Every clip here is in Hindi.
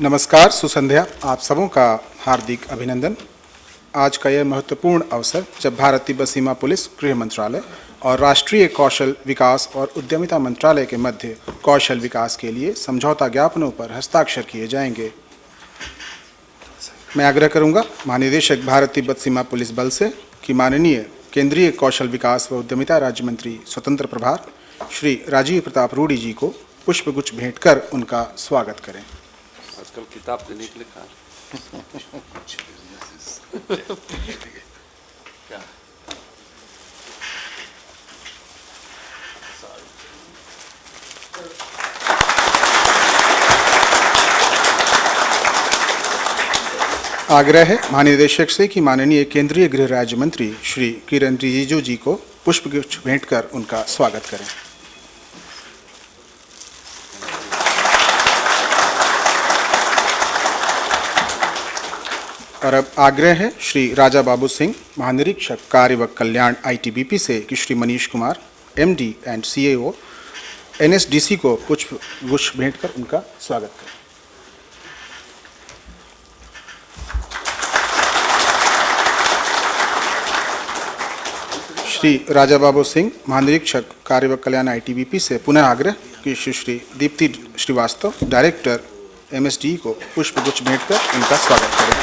नमस्कार, सुसंध्या। आप सबों का हार्दिक अभिनंदन। आज का यह महत्वपूर्ण अवसर जब भारत तिब्बत सीमा पुलिस, गृह मंत्रालय और राष्ट्रीय कौशल विकास और उद्यमिता मंत्रालय के मध्य कौशल विकास के लिए समझौता ज्ञापनों पर हस्ताक्षर किए जाएंगे। मैं आग्रह करूंगा महानिदेशक भारत तिब्बत सीमा पुलिस बल से कि माननीय केंद्रीय कौशल विकास व उद्यमिता राज्य मंत्री स्वतंत्र प्रभार श्री राजीव प्रताप रूडी जी को पुष्पगुच्छ भेंट कर उनका स्वागत करें। आजकल किताब देने के लिए कहा आग्रह है महानिदेशक से कि माननीय केंद्रीय गृह राज्य मंत्री श्री किरण रिजिजू जी को पुष्पगुच्छ भेंट कर उनका स्वागत करें। और अब आग्रह है श्री राजा बाबू सिंह, महानिरीक्षक कार्य व कल्याण आईटीबीपी से कि Shri Manish Kumar, MD and CAO NSDC को पुष्पगुच्छ भेंट कर उनका स्वागत करें। श्री राजा बाबू सिंह, महानिरीक्षक कार्य व कल्याण आईटीबीपी से पुनः आग्रह कि श्री दीप्ति श्रीवास्तव, डायरेक्टर एमएसडी को पुष्पगुच्छ भेंट कर उनका स्वागत करें।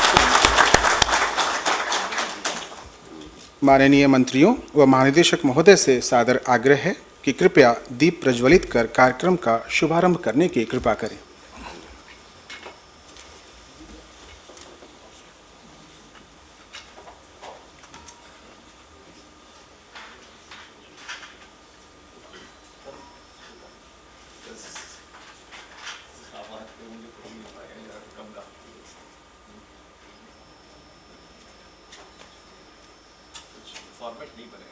माननीय मंत्रियों व महानिदेशक महोदय से सादर आग्रह है कि कृपया दीप प्रज्वलित कर कार्यक्रम का शुभारंभ करने की कृपा करें। फॉर्मेट नहीं बनेगा।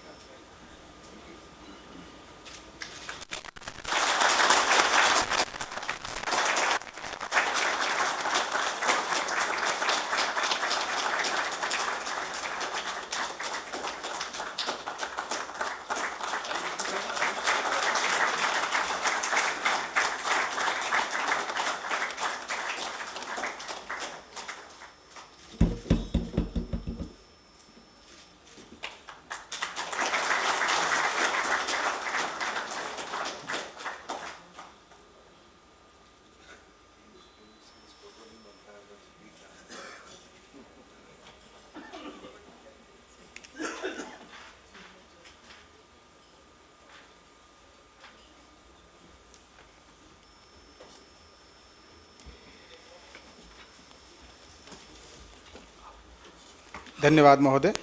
धन्यवाद महोदय।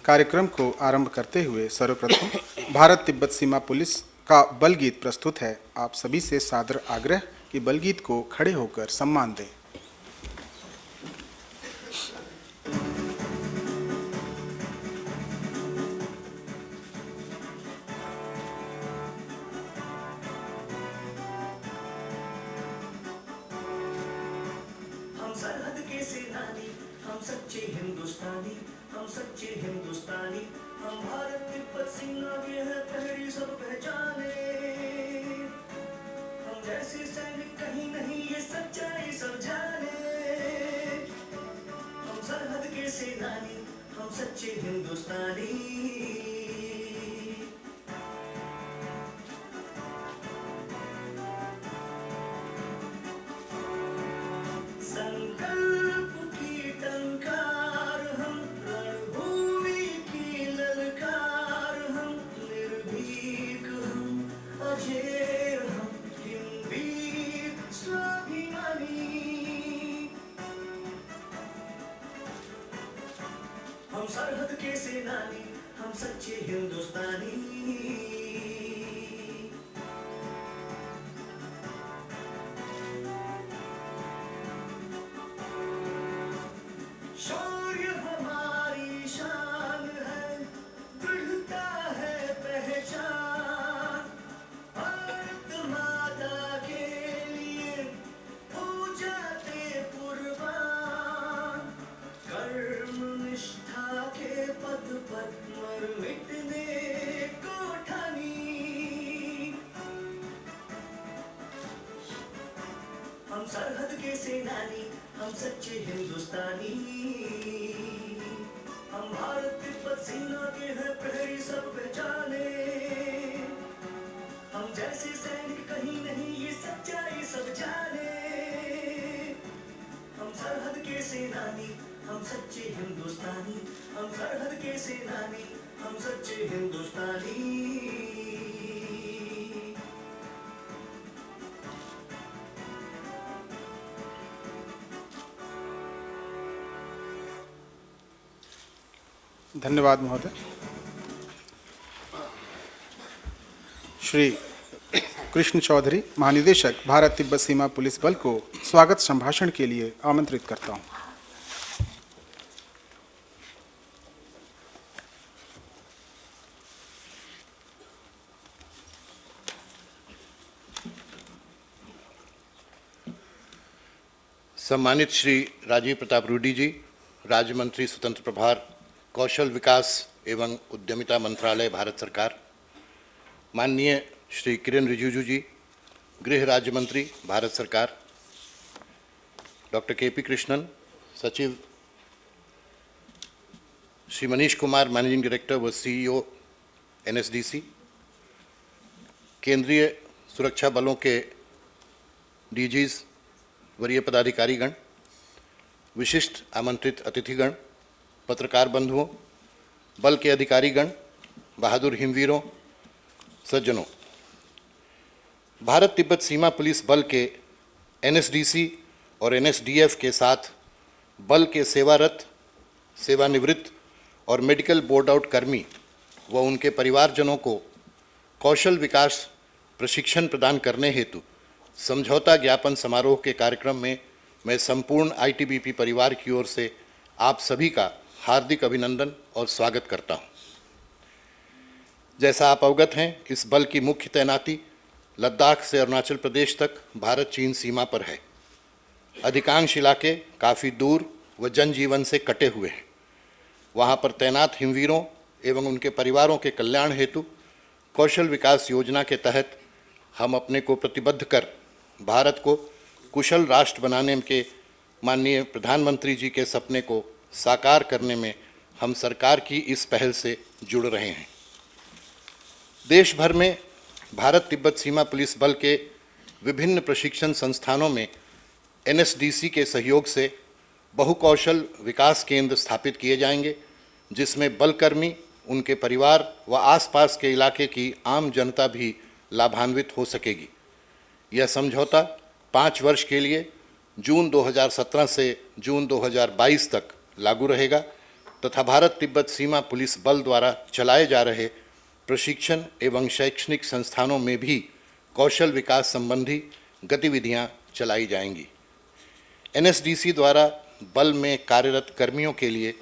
कार्यक्रम को आरंभ करते हुए सर्वप्रथम भारत तिब्बत सीमा पुलिस का बल गीत प्रस्तुत है। आप सभी से सादर आग्रह कि बल गीत को खड़े होकर सम्मान दें। हम सरहद के सेनानी, हम सच्चे हिंदुस्तानी, हम सच्चे हिंदुस्तानी, हम भारत तिब्बत सीमा के हैं पहरी सब पहचाने। हम जैसे सैनिक कहीं नहीं, ये सच्चाई सब जाने। हम सरहद के सेनानी, हम सच्चे हिंदुस्तानी। संकल्प की टंकार हम, रणभूमि की ललकार हम, निर्भीक हम, अजेय हम, हिमवीर स्वाभिमानी। हम सरहद के सेनानी, हम सच्चे हिंदुस्तानी। शौर्य हमारी शान है, दृढ़ता है पहचान। भारत माता के लिए हो जाते कुर्बान। कर्म निष्ठा के पथ पर मर मिटने को ठानी। हम सरहद के सेनानी, हम सच्चे हिंदुस्तानी हम भारत तिब्बत सीमा के हैं प्रहरी सब पहचाने हम जैसे सैनिक कहीं नहीं ये सच्चाई सब जाने हम सरहद के सेनानी हम सच्चे हिंदुस्तानी हम सरहद के सेनानी हम सच्चे हिंदुस्तानी धन्यवाद महोदय। श्री कृष्ण चौधरी, महानिदेशक भारत तिब्बत सीमा पुलिस बल को स्वागत संभाषण के लिए आमंत्रित करता हूं। सम्मानित श्री राजीव प्रताप रूडी जी, राज्य मंत्री स्वतंत्र प्रभार कौशल विकास एवं उद्यमिता मंत्रालय भारत सरकार, माननीय श्री किरेन रिजिजू जी, गृह राज्य मंत्री भारत सरकार, डॉक्टर के.पी. कृष्णन, सचिव, श्री मनीष कुमार, मैनेजिंग डायरेक्टर व सीईओ एनएसडीसी, केंद्रीय सुरक्षा बलों के डीजीज, वरीय पदाधिकारीगण, विशिष्ट आमंत्रित अतिथिगण, पत्रकार बंधुओं, बल के अधिकारीगण, बहादुर हिमवीरों, सज्जनों, भारत तिब्बत सीमा पुलिस बल के एनएसडीसी और एनएसडीएफ के साथ बल के सेवारत, सेवानिवृत्त और मेडिकल बोर्ड आउट कर्मी व उनके परिवारजनों को कौशल विकास प्रशिक्षण प्रदान करने हेतु समझौता ज्ञापन समारोह के कार्यक्रम में मैं संपूर्ण आईटीबीपी परिवार की ओर से आप सभी का हार्दिक अभिनंदन और स्वागत करता हूं। जैसा आप अवगत हैं, इस बल की मुख्य तैनाती लद्दाख से अरुणाचल प्रदेश तक भारत चीन सीमा पर है। अधिकांश इलाके काफ़ी दूर व जनजीवन से कटे हुए हैं। वहां पर तैनात हिमवीरों एवं उनके परिवारों के कल्याण हेतु कौशल विकास योजना के तहत हम अपने को प्रतिबद्ध कर भारत को कुशल राष्ट्र बनाने के माननीय प्रधानमंत्री जी के सपने को साकार करने में हम सरकार की इस पहल से जुड़ रहे हैं। देश भर में भारत तिब्बत सीमा पुलिस बल के विभिन्न प्रशिक्षण संस्थानों में एनएसडीसी के सहयोग से बहुकौशल विकास केंद्र स्थापित किए जाएंगे, जिसमें बलकर्मी, उनके परिवार व आसपास के इलाके की आम जनता भी लाभान्वित हो सकेगी। यह समझौता 5 वर्ष के लिए जून 2017 से जून 2022 तक लागू रहेगा तथा भारत तिब्बत सीमा पुलिस बल द्वारा चलाए जा रहे प्रशिक्षण एवं शैक्षणिक संस्थानों में भी कौशल विकास संबंधी गतिविधियां चलाई जाएंगी। एनएसडीसी द्वारा बल में कार्यरत कर्मियों के लिए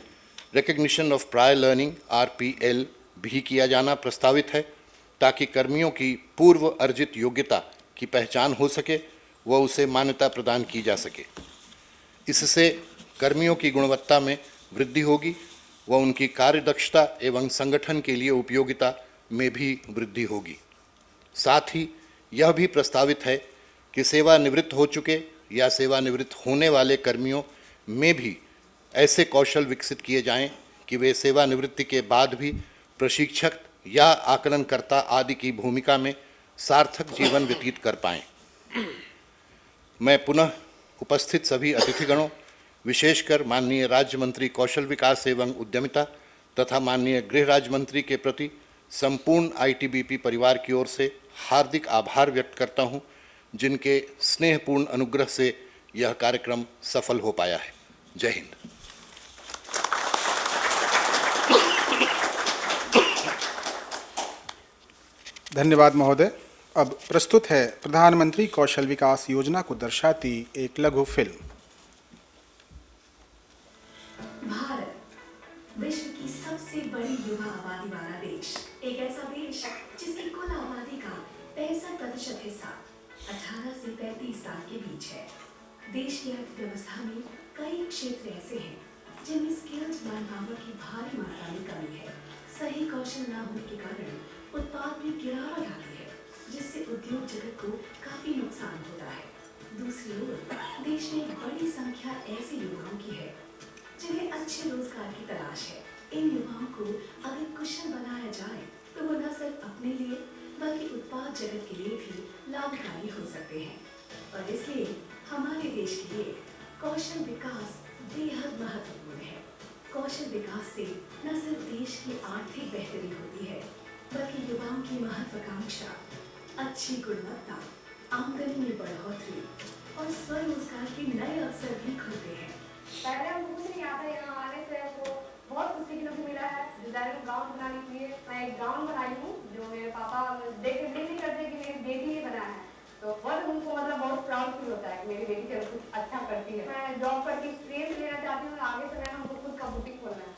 recognition of prior learning RPL भी किया जाना प्रस्तावित है, ताकि कर्मियों की पूर्व अर्जित योग्यता की पहचान हो सके व उसे मान्यता प्रदान की जा सके। इससे कर्मियों की गुणवत्ता में वृद्धि होगी व उनकी कार्यदक्षता एवं संगठन के लिए उपयोगिता में भी वृद्धि होगी। साथ ही यह भी प्रस्तावित है कि सेवानिवृत्त हो चुके या सेवानिवृत्त होने वाले कर्मियों में भी ऐसे कौशल विकसित किए जाएं कि वे सेवानिवृत्ति के बाद भी प्रशिक्षक या आकलनकर्ता आदि की भूमिका में सार्थक जीवन व्यतीत कर पाएं। मैं पुनः उपस्थित सभी अतिथिगणों, विशेषकर माननीय राज्य मंत्री कौशल विकास एवं उद्यमिता तथा माननीय गृह राज्य मंत्री के प्रति संपूर्ण आईटीबीपी परिवार की ओर से हार्दिक आभार व्यक्त करता हूं, जिनके स्नेहपूर्ण अनुग्रह से यह कार्यक्रम सफल हो पाया है। जय हिंद। धन्यवाद महोदय। अब प्रस्तुत है प्रधानमंत्री कौशल विकास योजना को दर्शाती एक लघु फिल्म। भारत विश्व की सबसे बड़ी युवा आबादी वाला देश, एक ऐसा देश जिसकी कुल आबादी का 65% हिस्सा 18 से 35 साल के बीच है। देश की अर्थव्यवस्था में कई क्षेत्र ऐसे हैं जिनमें स्किल्ड मैन पावर की भारी मात्रा में कमी है। सही कौशल न होने के कारण उत्पाद में गिरावट आती है, जिससे उद्योग जगत को काफी नुकसान होता है। दूसरी ओर देश में एक बड़ी संख्या ऐसे युवाओं की है जिन्हें अच्छे रोजगार की तलाश है। इन युवाओं को अगर कुशल बनाया जाए तो वो न सिर्फ अपने लिए बल्कि उत्पाद जगत के लिए भी लाभकारी हो सकते हैं। और इसलिए हमारे देश के लिए कौशल विकास बेहद महत्वपूर्ण है। कौशल विकास से न सिर्फ देश की आर्थिक बेहतरी होती है बल्कि युवाओं की महत्वाकांक्षा, अच्छी गुणवत्ता, आमदनी में बढ़ोतरी और स्वरोजगार के नए अवसर भी खुलते हैं। पहले हमको कुछ नहीं आता, यहाँ आने से हमको बहुत कुछ सीखने को मिला है। डिजाइनर गाउन बनाने के लिए मैं एक गाउन बनाई हूँ जो मेरे पापा देख के बिलीव नहीं करते कि मेरी बेटी ने बनाया है, तो बहुत उनको मतलब बहुत प्राउड फील होता है कि मेरी बेटी चलो कुछ अच्छा करती है। मैं जॉब करके एक्सपीरियंस लेना चाहती हूँ, आगे चलना हमको खुद का बुटीक खोलना है।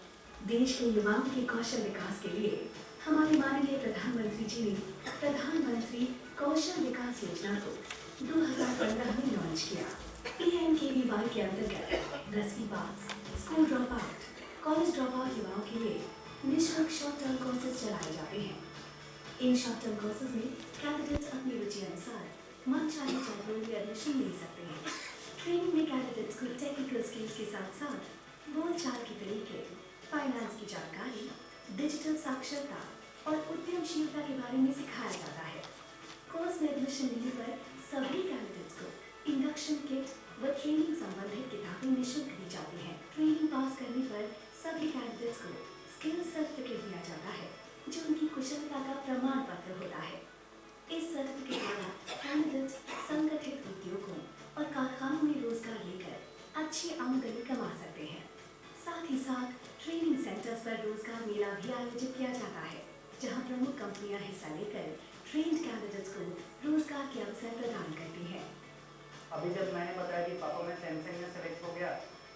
देश के युवाओं के कौशल विकास के लिए हमारे माननीय प्रधानमंत्री जी ने प्रधानमंत्री कौशल विकास योजना को 2015 में लॉन्च किया। PMKVY के अंतर्गत 10वीं पास, school drop out, college drop out युवाओं के लिए निःशुल्क शॉर्ट टर्म कोर्सेज चलाए जाते हैं। इन शॉर्ट टर्म कोर्सेज में कैंडिडेट्स अपनी रुचि अनुसार मनचाहे छात्रों में एडमिशन ले सकते हैं। ट्रेनिंग में कैंडिडेट्स को टेक्निकल स्किल्स के साथ साथ बोलचाल के तरीके, फाइनेंस की जानकारी, डिजिटल साक्षरता और उद्यमशीलता के बारे में सिखाया जाता है। कोर्स में एडमिशन लेने पर सभी कैंडिडेट्स को इंडक्शन किट व ट्रेनिंग संबंधित किताबें निःशुल्क दी जाती हैं। ट्रेनिंग पास करने पर सभी कैंडिडेट्स को स्किल सर्टिफिकेट दिया जाता है जो उनकी कुशलता का प्रमाण पत्र होता है। इस सर्टिफिकेट द्वारा कैंडिडेट्स संगठित उद्योगों और कारखानों में रोजगार लेकर अच्छी आमदनी कमा सकते हैं। साथ ही साथ ट्रेनिंग सेंटर्स पर रोजगार मेला भी आयोजित किया जाता है जहां प्रमुख कंपनियां हिस्सा लेकर ट्रेन्ड कैंडिडेट्स को रोजगार के अवसर प्रदान करती हैं। अभी जब मैंने बताया कि पापा मैं सैमसंग में सेलेक्ट हो गया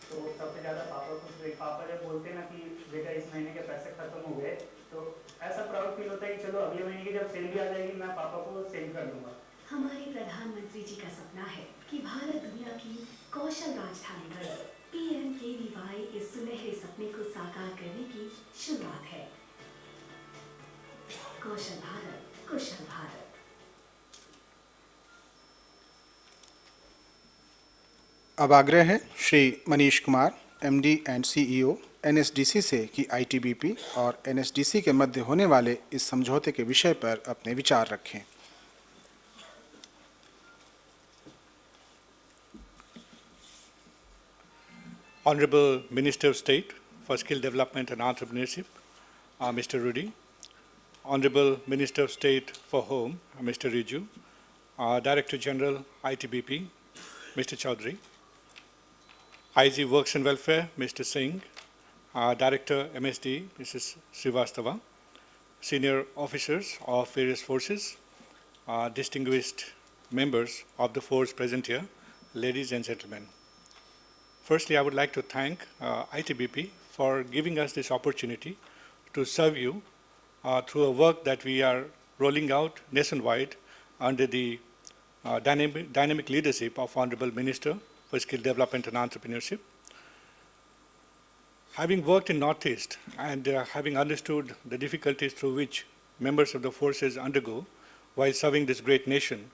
तो सबसे ज़्यादा पापा खुश हुए। पापा जब बोलते ना कि बेटा इस महीने के पैसे खत्म हो गए तो ऐसा प्राउड फील होता है कि चलो अगले महीने की जब सैलरी आ जाएगी मैं पापा को सेंड कर दूंगा। हमारे प्रधानमंत्री जी का सपना है कि भारत दुनिया की कौशल राजधानी बने। PMKVY इस सुनहरे सपने को साकार करने की शुरुआत है। कौशल भारत, कुशल भारत। अब आग्रह है Shri Manish Kumar, MD and CEO NSDC से कि ITBP और NSDC के मध्य होने वाले इस समझौते के विषय पर अपने विचार रखें। Honorable Minister of State for Skill Development and Entrepreneurship, Mr. Rudy, Honorable Minister of State for Home, Mr. Riju, Director General ITBP, Mr. Chaudhary, IG Works and Welfare, Mr. Singh, Director MSD, Mrs. Srivastava, senior officers of various forces, distinguished members of the force present here, ladies and gentlemen. Firstly, I would like to thank ITBP for giving us this opportunity to serve you through a work that we are rolling out nationwide under the dynamic leadership of Honorable Minister for Skill Development and Entrepreneurship. Having worked in Northeast and having understood the difficulties through which members of the forces undergo while serving this great nation,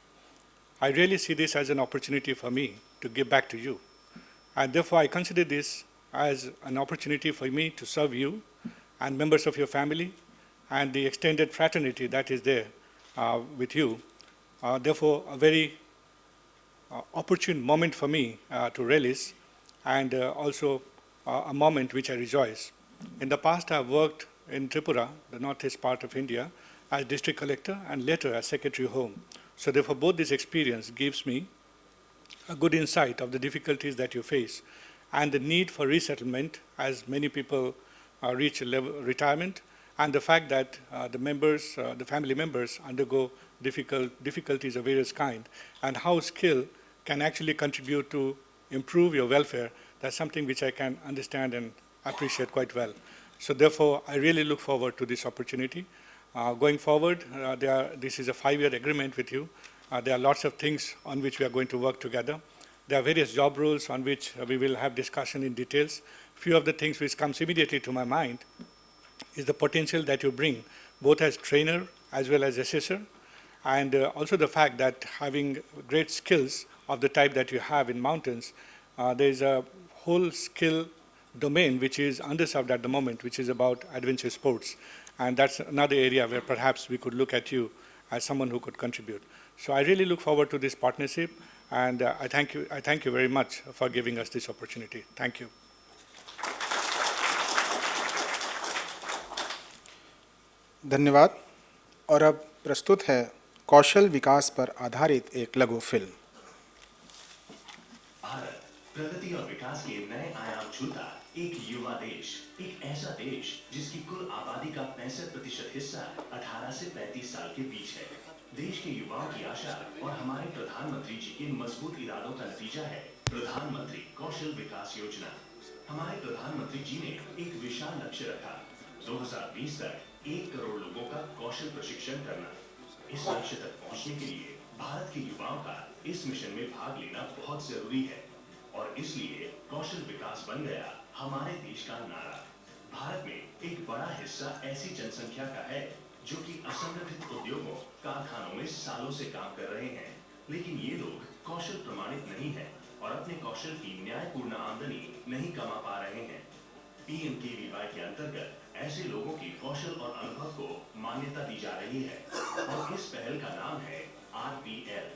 I really see this as an opportunity for me to give back to you. And therefore, I consider this as an opportunity for me to serve you and members of your family and the extended fraternity that is there with you. Therefore, a very opportune moment for me to relish and also a moment which I rejoice. In the past, I have worked in Tripura, the northeast part of India, as district collector and later as secretary home. So therefore, both this experience gives me a good insight of the difficulties that you face and the need for resettlement as many people reach retirement, and the fact that the family members undergo difficulties of various kind, and how skill can actually contribute to improve your welfare. That's something which I can understand and appreciate quite well. So therefore, I really look forward to this opportunity. Going forward, this is a 5-year agreement with you. There are lots of things on which we are going to work together. There are various job roles on which we will have discussion in details. Few of the things which comes immediately to my mind is the potential that you bring, both as trainer as well as assessor, and also the fact that having great skills of the type that you have in mountains, there is a whole skill domain which is underserved at the moment, which is about adventure sports. And that's another area where perhaps we could look at you as someone who could contribute. So I really look forward to this partnership, and I thank you very much for giving us this opportunity. Thank you. धन्यवाद। और अब प्रस्तुत है कौशल विकास पर आधारित एक लघु फिल्म। भारत प्रगति और विकास के नए आयाम छूता एक युवा देश, एक ऐसा देश जिसकी कुल आबादी का 65% हिस्सा 18 से 35 साल के बीच है। देश के युवाओं की आशा और हमारे प्रधानमंत्री जी के मजबूत इरादों का नतीजा है प्रधानमंत्री कौशल विकास योजना। हमारे प्रधानमंत्री जी ने एक विशाल लक्ष्य रखा, 2020 तक 1 करोड़ लोगों का कौशल प्रशिक्षण करना। इस लक्ष्य तक पहुंचने के लिए भारत के युवाओं का इस मिशन में भाग लेना बहुत जरूरी है, और इसलिए कौशल विकास बन गया हमारे देश का नारा। भारत में एक बड़ा हिस्सा ऐसी जनसंख्या का है जो कि असंगठित उद्योगों, कारखानों में सालों से काम कर रहे हैं, लेकिन ये लोग कौशल प्रमाणित नहीं है और अपने कौशल की न्यायपूर्ण आमदनी नहीं कमा पा रहे हैं। PMKVY के अंतर्गत ऐसे लोगों की कौशल और अनुभव को मान्यता दी जा रही है, और इस पहल का नाम है RPL,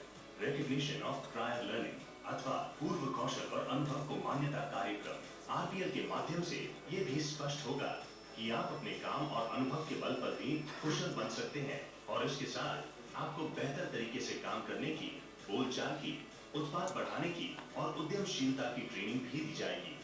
recognition of prior learning अथवा पूर्व कौशल और अनुभव को मान्यता कार्यक्रम। RPL के माध्यम से ये भी स्पष्ट होगा कि आप अपने काम और अनुभव के बल पर भी कुशल बन सकते हैं, और इसके साथ आपको बेहतर तरीके से काम करने की, बोलचाल की, उत्पाद बढ़ाने की और उद्यमशीलता की ट्रेनिंग भी दी जाएगी।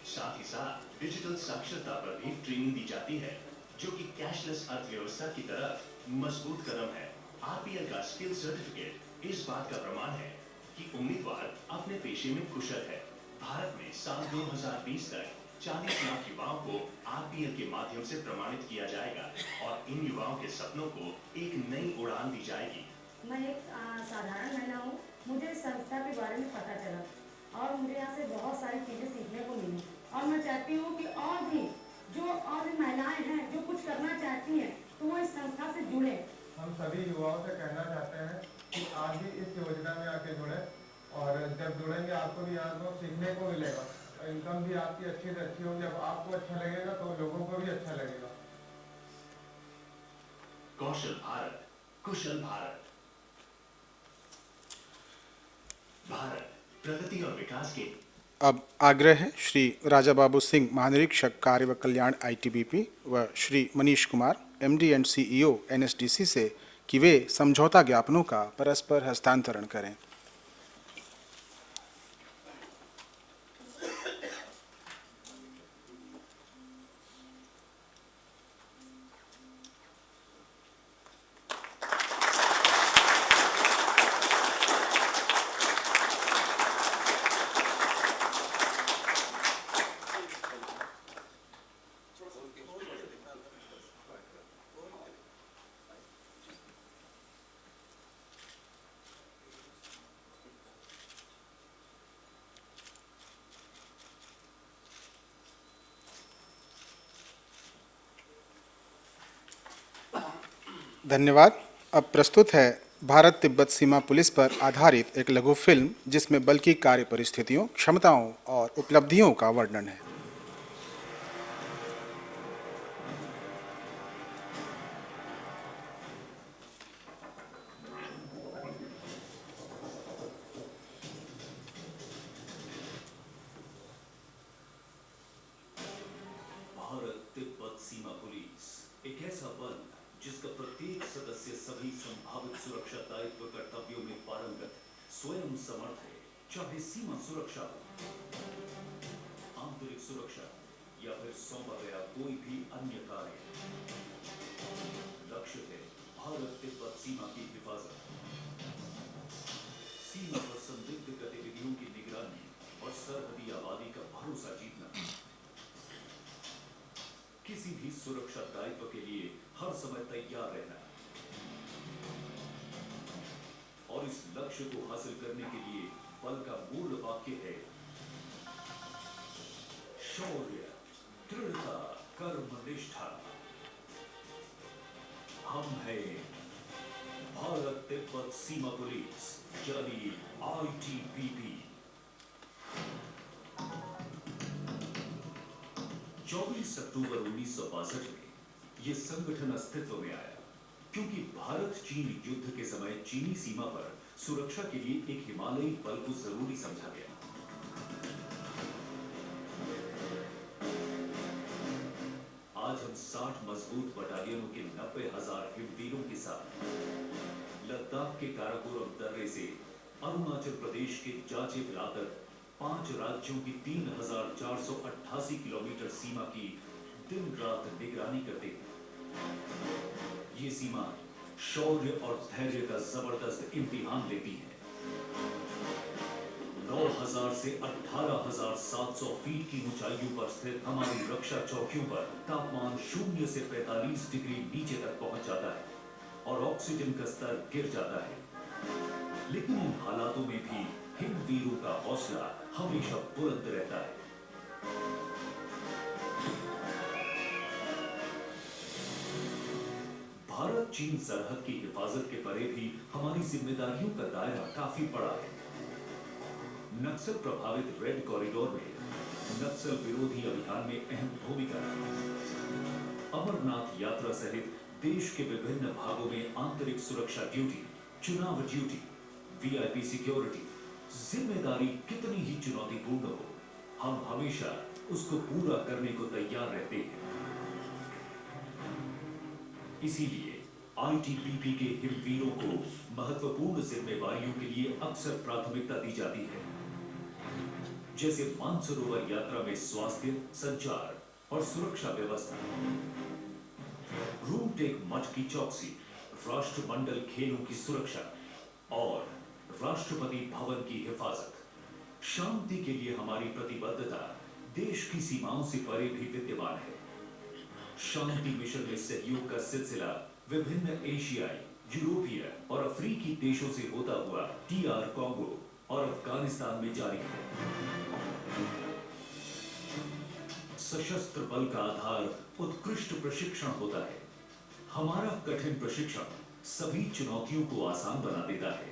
साथ ही साथ डिजिटल साक्षरता पर भी ट्रेनिंग दी जाती है, जो कि कैशलेस अर्थव्यवस्था की तरफ मजबूत कदम है। RPL का स्किल सर्टिफिकेट इस बात का प्रमाण है कि उम्मीदवार अपने पेशे में कुशल है। भारत में साल 2020 तक 40 लाख युवाओं को RPL के माध्यम से प्रमाणित किया जाएगा, और इन युवाओं के सपनों को एक नई उड़ान दी जाएगी। मैं एक साधारण महिला हूँ। मुझे इस संस्था के बारे में पता चला और मुझे यहाँ से बहुत सारी चीज़ें सीखने को मिली, और मैं चाहती हूँ कि और भी महिलाएं हैं जो कुछ करना चाहती हैं तो वो इस संस्था से जुड़े। हम सभी युवाओं से कहना चाहते हैं कि आप भी इस योजना में आके जुड़े, और जब जुड़ेंगे आपको भी यहाँ को सीखने को मिलेगा। इनकम भी आपकी अच्छी से अच्छी होगी। जब आपको अच्छा लगेगा तो लोगों को भी अच्छा लगेगा। कौशल भारत, कुशल भारत। भारत प्रगति और विकास के अब आग्रह है श्री राजा बाबू सिंह, महानिरीक्षक कार्य व कल्याण ITBP, व Shri Manish Kumar, MD and CEO NSDC से कि वे समझौता ज्ञापनों का परस्पर हस्तांतरण करें। धन्यवाद। अब प्रस्तुत है भारत तिब्बत सीमा पुलिस पर आधारित एक लघु फिल्म, जिसमें बल की कार्य परिस्थितियों, क्षमताओं और उपलब्धियों का वर्णन है। भारत तिब्बत सीमा पुलिस एक ऐसा बल जिसका प्रत्येक सदस्य सभी संभावित सुरक्षा दायित्व कर्तव्यों में पारंगत, स्वयं समर्थ है, चाहे सीमा सुरक्षा हो, आंतरिक सुरक्षा या फिर सौंपा गया कोई भी अन्य कार्य। लक्ष्य है भारत तिब्बत सीमा की हिफाजत, सीमा पर संदिग्ध गतिविधियों की निगरानी और सरहदी आबादी का भरोसा जीतना। किसी भी सुरक्षा दायित्व के लिए हर समय तैयार रहना, और इस लक्ष्य को हासिल करने के लिए बल का मूल वाक्य है शौर्य, दृढ़ता, कर्मनिष्ठा। हम हैं भारत तिब्बत सीमा पुलिस यानी ITBP 24 अक्टूबर 1962 में यह संगठन अस्तित्व में आया क्योंकि भारत चीन युद्ध के समय चीनी सीमा पर सुरक्षा के लिए एक हिमालयी बल को जरूरी समझा गया। आज हम 60 मजबूत बटालियनों के 90,000 हिमवीरों के साथ लद्दाख के काराकोरम दर्रे से अरुणाचल प्रदेश के जाचे पिलाकर 5 राज्यों की 3,488 किलोमीटर सीमा की दिन रात निगरानी करते हैं। ये सीमा शौर्य और धैर्य का जबरदस्त इम्तिहान लेती है। 9,000 से 18,700 फीट की ऊंचाइयों पर स्थित हमारी रक्षा चौकियों पर तापमान 0 से 45 डिग्री नीचे तक पहुंच जाता है और ऑक्सीजन का स्तर गिर जाता है, लेकिन इन हालातों में भी हिमवीरों का हौसला हमेशा बुलंद रहता है। भारत चीन सरहद की हिफाजत के परे भी हमारी जिम्मेदारियों का दायरा काफी बड़ा है। नक्सल प्रभावित रेड कॉरिडोर में नक्सल विरोधी अभियान में अहम भूमिका है। अमरनाथ यात्रा सहित देश के विभिन्न भागों में आंतरिक सुरक्षा ड्यूटी, चुनाव ड्यूटी, VIP सिक्योरिटी, जिम्मेदारी कितनी ही चुनौतीपूर्ण हो, हम हमेशा उसको पूरा करने को तैयार रहते हैं। इसीलिए ITBP के हिमवीरों को महत्वपूर्ण जिम्मेवारियों के लिए अक्सर प्राथमिकता दी जाती है, जैसे मानसरोवर यात्रा में स्वास्थ्य, संचार और सुरक्षा व्यवस्था, रूमटेक मठ की चौकसी, राष्ट्रमंडल खेलों की सुरक्षा और राष्ट्रपति भवन की हिफाजत। शांति के लिए हमारी प्रतिबद्धता देश की सीमाओं से परे भी विद्यमान है। शांति मिशन में सहयोग का सिलसिला विभिन्न एशियाई, यूरोपीय और अफ्रीकी देशों से होता हुआ DR कांगो और अफगानिस्तान में जारी है। सशस्त्र बल का आधार उत्कृष्ट प्रशिक्षण होता है। हमारा कठिन प्रशिक्षण सभी चुनौतियों को आसान बना देता है।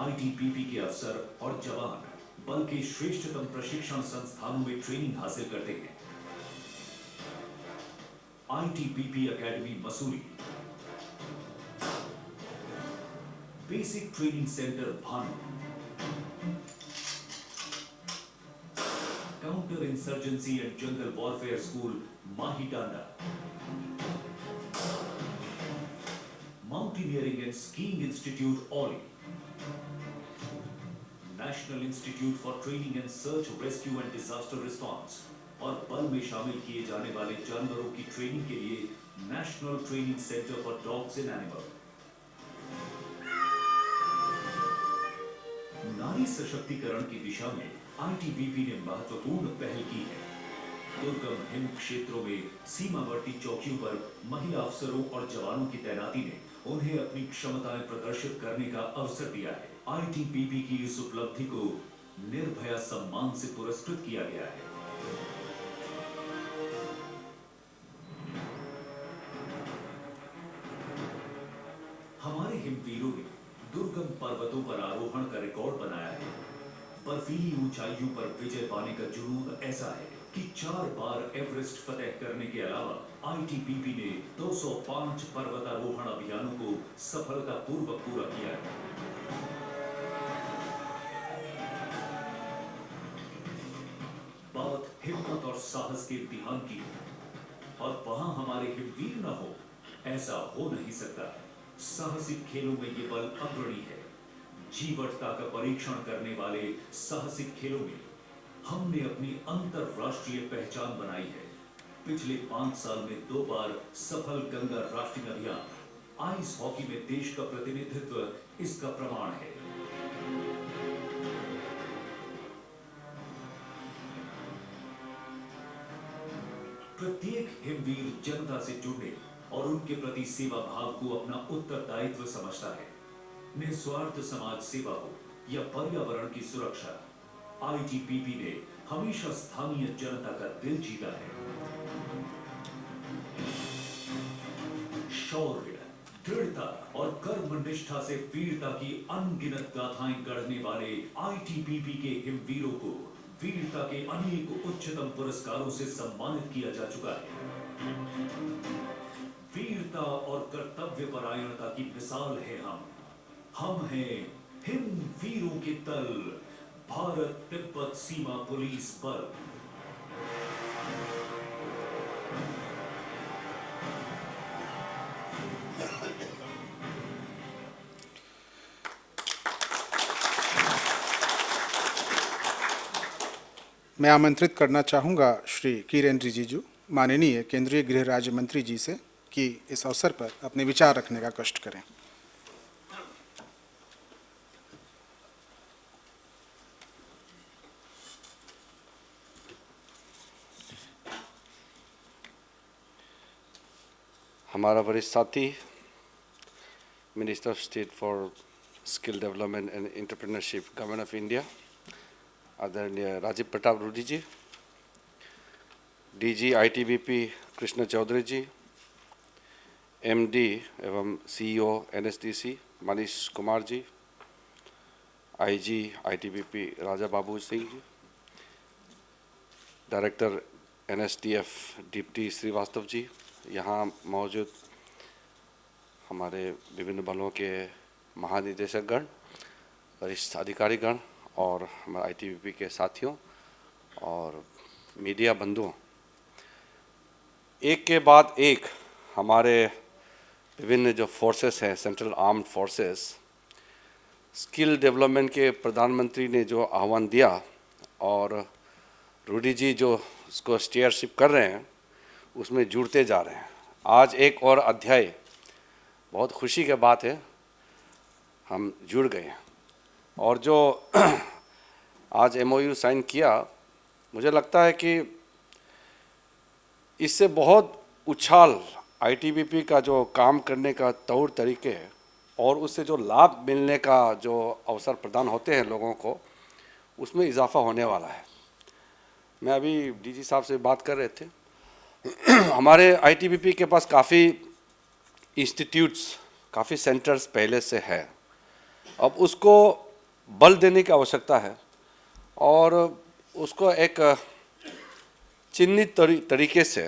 ITBP के अफसर और जवान बल के श्रेष्ठतम प्रशिक्षण संस्थानों में ट्रेनिंग हासिल करते हैं। ITBP academy Mussoorie, basic training centre Bhanu, counter insurgency and jungle warfare school Mahitanda, mountaineering and skiing institute Auli, national institute for training and search rescue and disaster response और बल में शामिल किए जाने वाले जानवरों की ट्रेनिंग के लिए national training centre for dogs and animal. नारी सशक्तिकरण की दिशा में ITBP ने महत्वपूर्ण पहल की है। दुर्गम हिम क्षेत्रों में सीमावर्ती चौकियों पर महिला अफसरों और जवानों की तैनाती ने उन्हें अपनी क्षमताएं प्रदर्शित करने का अवसर दिया है। ITBP की इस उपलब्धि को निर्भया सम्मान से पुरस्कृत किया गया है। हमारे हिमवीरों ने दुर्गम पर्वतों पर आरोहण का रिकॉर्ड बनाया है। बर्फीली ऊंचाइयों पर विजय पाने का जुनून ऐसा है कि 4 बार एवरेस्ट फतेह करने के अलावा ITBP ने 205 पर्वतारोहण अभियानों को सफलतापूर्वक पूरा किया है। बात हिम्मत और साहस के इम्तिहान की है और वहां हमारे हिमवीर न हो, ऐसा हो नहीं सकता। साहसिक खेलों में ये बल अग्रणी है। जीवटता का परीक्षण करने वाले साहसिक खेलों में हमने अपनी अंतरराष्ट्रीय पहचान बनाई है। पिछले 5 साल में 2 बार सफल गंगा राफ्टिंग अभियान, आइस हॉकी में देश का प्रतिनिधित्व इसका प्रमाण है। प्रत्येक हिमवीर जनता से जुड़ने और उनके प्रति सेवा भाव को अपना उत्तरदायित्व समझता है। निस्वार्थ समाज सेवा हो या पर्यावरण की सुरक्षा, ITBP ने हमेशा स्थानीय जनता का दिल जीता है। शौर्य, दृढ़ता और कर्मनिष्ठा से वीरता की अनगिनत गाथाएं गढ़ने वाले आईटीबीपी के हिमवीरों को वीरता के अनेक उच्चतम पुरस्कारों से सम्मानित किया जा चुका है। वीरता और कर्तव्य परायणता की मिसाल है हम हैं हिम वीरों के दल, भारत तिब्बत सीमा पुलिस बल। मैं आमंत्रित करना चाहूँगा श्री किरेन रिजिजू, माननीय केंद्रीय गृह राज्य मंत्री जी से कि इस अवसर पर अपने विचार रखने का कष्ट करें। हमारा वरिष्ठ साथी minister of state for skill development and entrepreneurship government of India आदरणीय राजीव प्रताप रूडी जी, डीजी आईटीबीपी कृष्ण चौधरी जी, एमडी एवं CEO NSDC Manish Kumar ji, IG ITBP Raja Babu Singh ji, director एनएसटीएफ Deepti Srivastava ji, यहाँ मौजूद हमारे विभिन्न बलों के महानिदेशकगण, वरिष्ठ अधिकारीगण और हमारे आईटीबीपी के साथियों और मीडिया बंधुओं, एक के बाद एक हमारे विभिन्न जो फोर्सेस हैं, central armed forces, skill development के प्रधानमंत्री ने जो आह्वान दिया और रूडी जी जो उसको स्टीयरशिप कर रहे हैं उसमें जुड़ते जा रहे हैं। आज एक और अध्याय, बहुत खुशी की बात है, हम जुड़ गए हैं। और जो आज एमओयू साइन किया, मुझे लगता है कि इससे बहुत उछाल आईटीबीपी का जो काम करने का तौर तरीके और उससे जो लाभ मिलने का जो अवसर प्रदान होते हैं लोगों को, उसमें इजाफा होने वाला है। मैं अभी डीजी साहब से बात कर रहे थे, हमारे आईटीबीपी के पास काफ़ी इंस्टीट्यूट्स, काफ़ी सेंटर्स पहले से है। अब उसको बल देने की आवश्यकता है और उसको एक चिन्हित तरीके से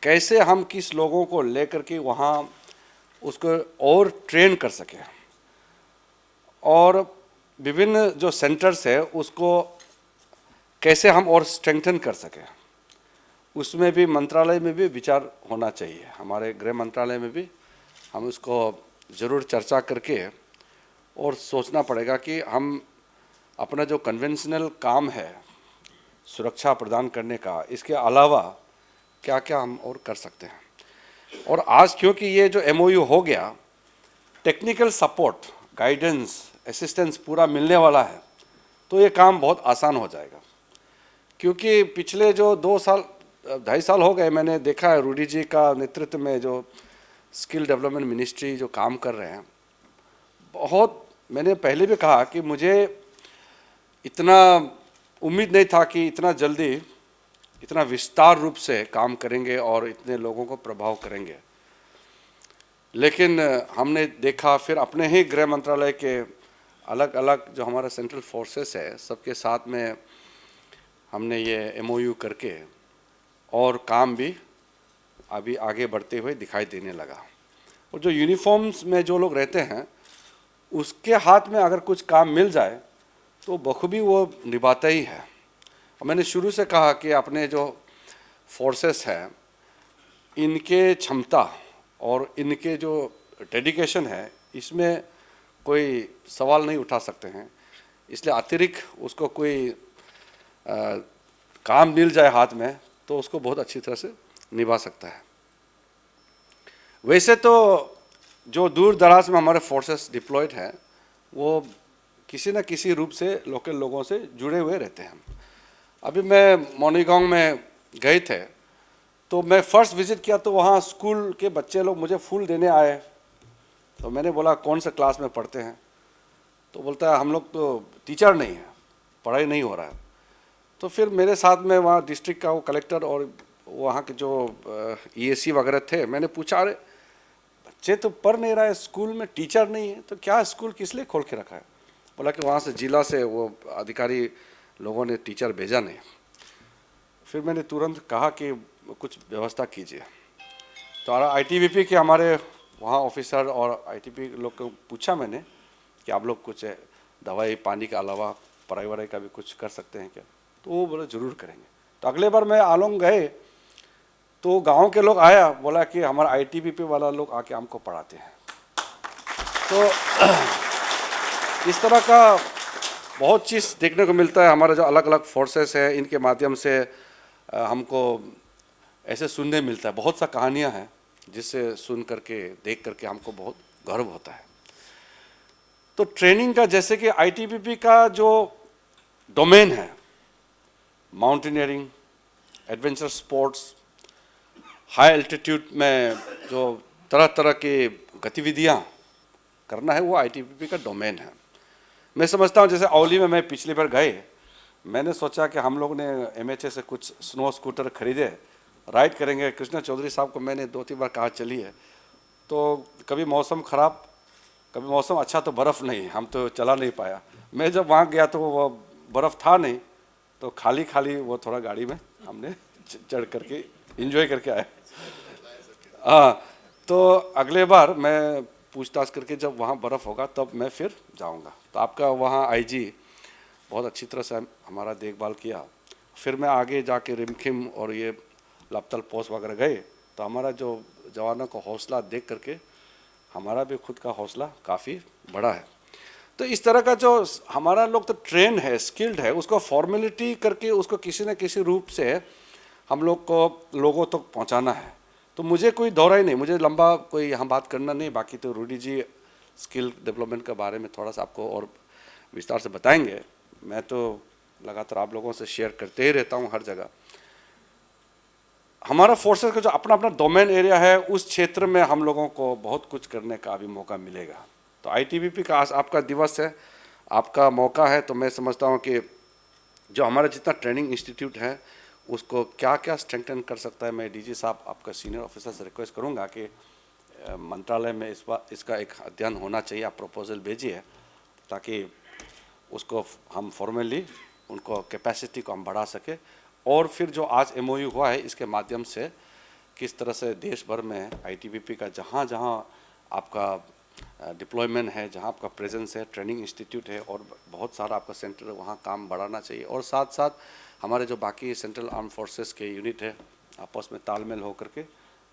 कैसे हम किस लोगों को लेकर के वहाँ उसको और ट्रेन कर सकें और विभिन्न जो सेंटर्स है उसको कैसे हम और स्ट्रेंथन कर सकें, उसमें भी मंत्रालय में भी विचार होना चाहिए। हमारे गृह मंत्रालय में भी हम उसको ज़रूर चर्चा करके और सोचना पड़ेगा कि हम अपना जो कन्वेंशनल काम है सुरक्षा प्रदान करने का, इसके अलावा क्या क्या हम और कर सकते हैं। और आज क्योंकि ये जो एमओयू हो गया, टेक्निकल सपोर्ट, गाइडेंस, असिस्टेंस पूरा मिलने वाला है, तो ये काम बहुत आसान हो जाएगा। क्योंकि पिछले जो 2.5 साल हो गए, मैंने देखा है रूडी जी का नेतृत्व में जो स्किल डेवलपमेंट मिनिस्ट्री जो काम कर रहे हैं, बहुत, मैंने पहले भी कहा कि मुझे इतना उम्मीद नहीं था कि इतना जल्दी इतना विस्तार रूप से काम करेंगे और इतने लोगों को प्रभाव करेंगे। लेकिन हमने देखा फिर अपने ही गृह मंत्रालय के अलग अलग जो हमारा सेंट्रल फोर्सेस है, सबके साथ में हमने ये एमओयू करके और काम भी अभी आगे बढ़ते हुए दिखाई देने लगा। और जो यूनिफॉर्म्स में जो लोग रहते हैं उसके हाथ में अगर कुछ काम मिल जाए तो बखूबी वो निभाता ही है। और मैंने शुरू से कहा कि अपने जो फोर्सेस हैं, इनके क्षमता और इनके जो डेडिकेशन है, इसमें कोई सवाल नहीं उठा सकते हैं। इसलिए अतिरिक्त उसको कोई काम मिल जाए हाथ में तो उसको बहुत अच्छी तरह से निभा सकता है। वैसे तो जो दूर दराज में हमारे फोर्सेस डिप्लॉयड हैं, वो किसी न किसी रूप से लोकल लोगों से जुड़े हुए रहते हैं। अभी मैं मोनीगांव में गए थे, तो मैं फर्स्ट विज़िट किया तो वहाँ स्कूल के बच्चे लोग मुझे फूल देने आए। तो मैंने बोला कौन सा क्लास में पढ़ते हैं? तो बोलता है हम लोग तो टीचर नहीं हैं, पढ़ाई नहीं हो रहा है। तो फिर मेरे साथ में वहाँ डिस्ट्रिक्ट का वो कलेक्टर और वहाँ के जो EAC वगैरह थे, मैंने पूछा अरे बच्चे तो पढ़ नहीं रहा है, स्कूल में टीचर नहीं है, तो क्या स्कूल किस लिए खोल के रखा है? बोला कि वहाँ से जिला से वो अधिकारी लोगों ने टीचर भेजा नहीं। फिर मैंने तुरंत कहा कि कुछ व्यवस्था कीजिए। तो ITBP के हमारे वहाँ ऑफिसर और ITBP लोग को पूछा मैंने कि आप लोग कुछ दवाई पानी के अलावा पढ़ाई वढ़ाई का भी कुछ कर सकते हैं क्या? तो वो बोले ज़रूर करेंगे। तो अगले बार मैं आलोंग गए तो गांव के लोग आया, बोला कि हमारा ITBP वाला लोग आके हमको पढ़ाते हैं। तो इस तरह का बहुत चीज़ देखने को मिलता है। हमारे जो अलग अलग फोर्सेस हैं, इनके माध्यम से हमको ऐसे सुनने मिलता है, बहुत सा कहानियां हैं जिससे सुन करके देख करके हमको बहुत गर्व होता है। तो ट्रेनिंग का, जैसे कि ITBP का जो डोमेन है, mountaineering, adventure sports, high altitude में जो तरह तरह की गतिविधियां करना है, वो ITBP का डोमेन है। मैं समझता हूँ जैसे औली में मैं पिछली बार गए, मैंने सोचा कि हम लोग ने MHA से कुछ स्नो स्कूटर खरीदे, राइड करेंगे। कृष्णा चौधरी साहब को मैंने 2-3 बार कहा चलिए, तो कभी मौसम ख़राब, कभी मौसम अच्छा, तो बर्फ़ नहीं, हम तो चला नहीं पाया। मैं जब वहाँ गया तो वो बर्फ़ था नहीं, तो खाली खाली वो थोड़ा गाड़ी में हमने चढ़ करके इंजॉय करके आए। हाँ, तो अगले बार मैं पूछताछ करके जब वहाँ बर्फ़ होगा तब मैं फिर जाऊँगा। तो आपका वहाँ IG बहुत अच्छी तरह से हमारा देखभाल किया। फिर मैं आगे जाके रिमखिम और ये लपतल पोस्ट वगैरह गए, तो हमारा जो जवानों का हौसला देख करके हमारा भी खुद का हौसला काफ़ी बड़ा है। तो इस तरह का जो हमारा लोग तो ट्रेन है, स्किल्ड है, उसको फॉर्मेलिटी करके उसको किसी न किसी रूप से हम लोग को लोगों तक तो पहुंचाना है। तो मुझे कोई दौरा ही नहीं, मुझे लंबा कोई यहाँ बात करना नहीं। बाकी तो रूडी जी स्किल डेवलपमेंट के बारे में थोड़ा सा आपको और विस्तार से बताएंगे। मैं तो लगातार आप लोगों से शेयर करते ही रहता हूँ हर जगह। हमारा फोर्सेस का जो अपना अपना डोमेन एरिया है, उस क्षेत्र में हम लोगों को बहुत कुछ करने का भी मौका मिलेगा। तो ITBP का आज आपका दिवस है, आपका मौका है। तो मैं समझता हूँ कि जो हमारा जितना ट्रेनिंग इंस्टीट्यूट है उसको क्या क्या स्ट्रेंथन कर सकता है। मैं DG साहब, आपका सीनियर ऑफिसर से रिक्वेस्ट करूँगा कि मंत्रालय में इस बार इसका एक अध्ययन होना चाहिए, आप प्रपोजल भेजिए ताकि उसको हम फॉर्मली उनको कैपेसिटी को हम बढ़ा सके। और फिर जो आज MOU हुआ है, इसके माध्यम से किस तरह से देश भर में ITBP का जहाँ जहाँ आपका डिप्लॉयमेंट है, जहाँ आपका प्रेजेंस है, ट्रेनिंग इंस्टीट्यूट है और बहुत सारा आपका सेंटर, वहाँ काम बढ़ाना चाहिए। और साथ साथ हमारे जो बाकी सेंट्रल आर्म फोर्सेस के यूनिट है, आपस में तालमेल हो करके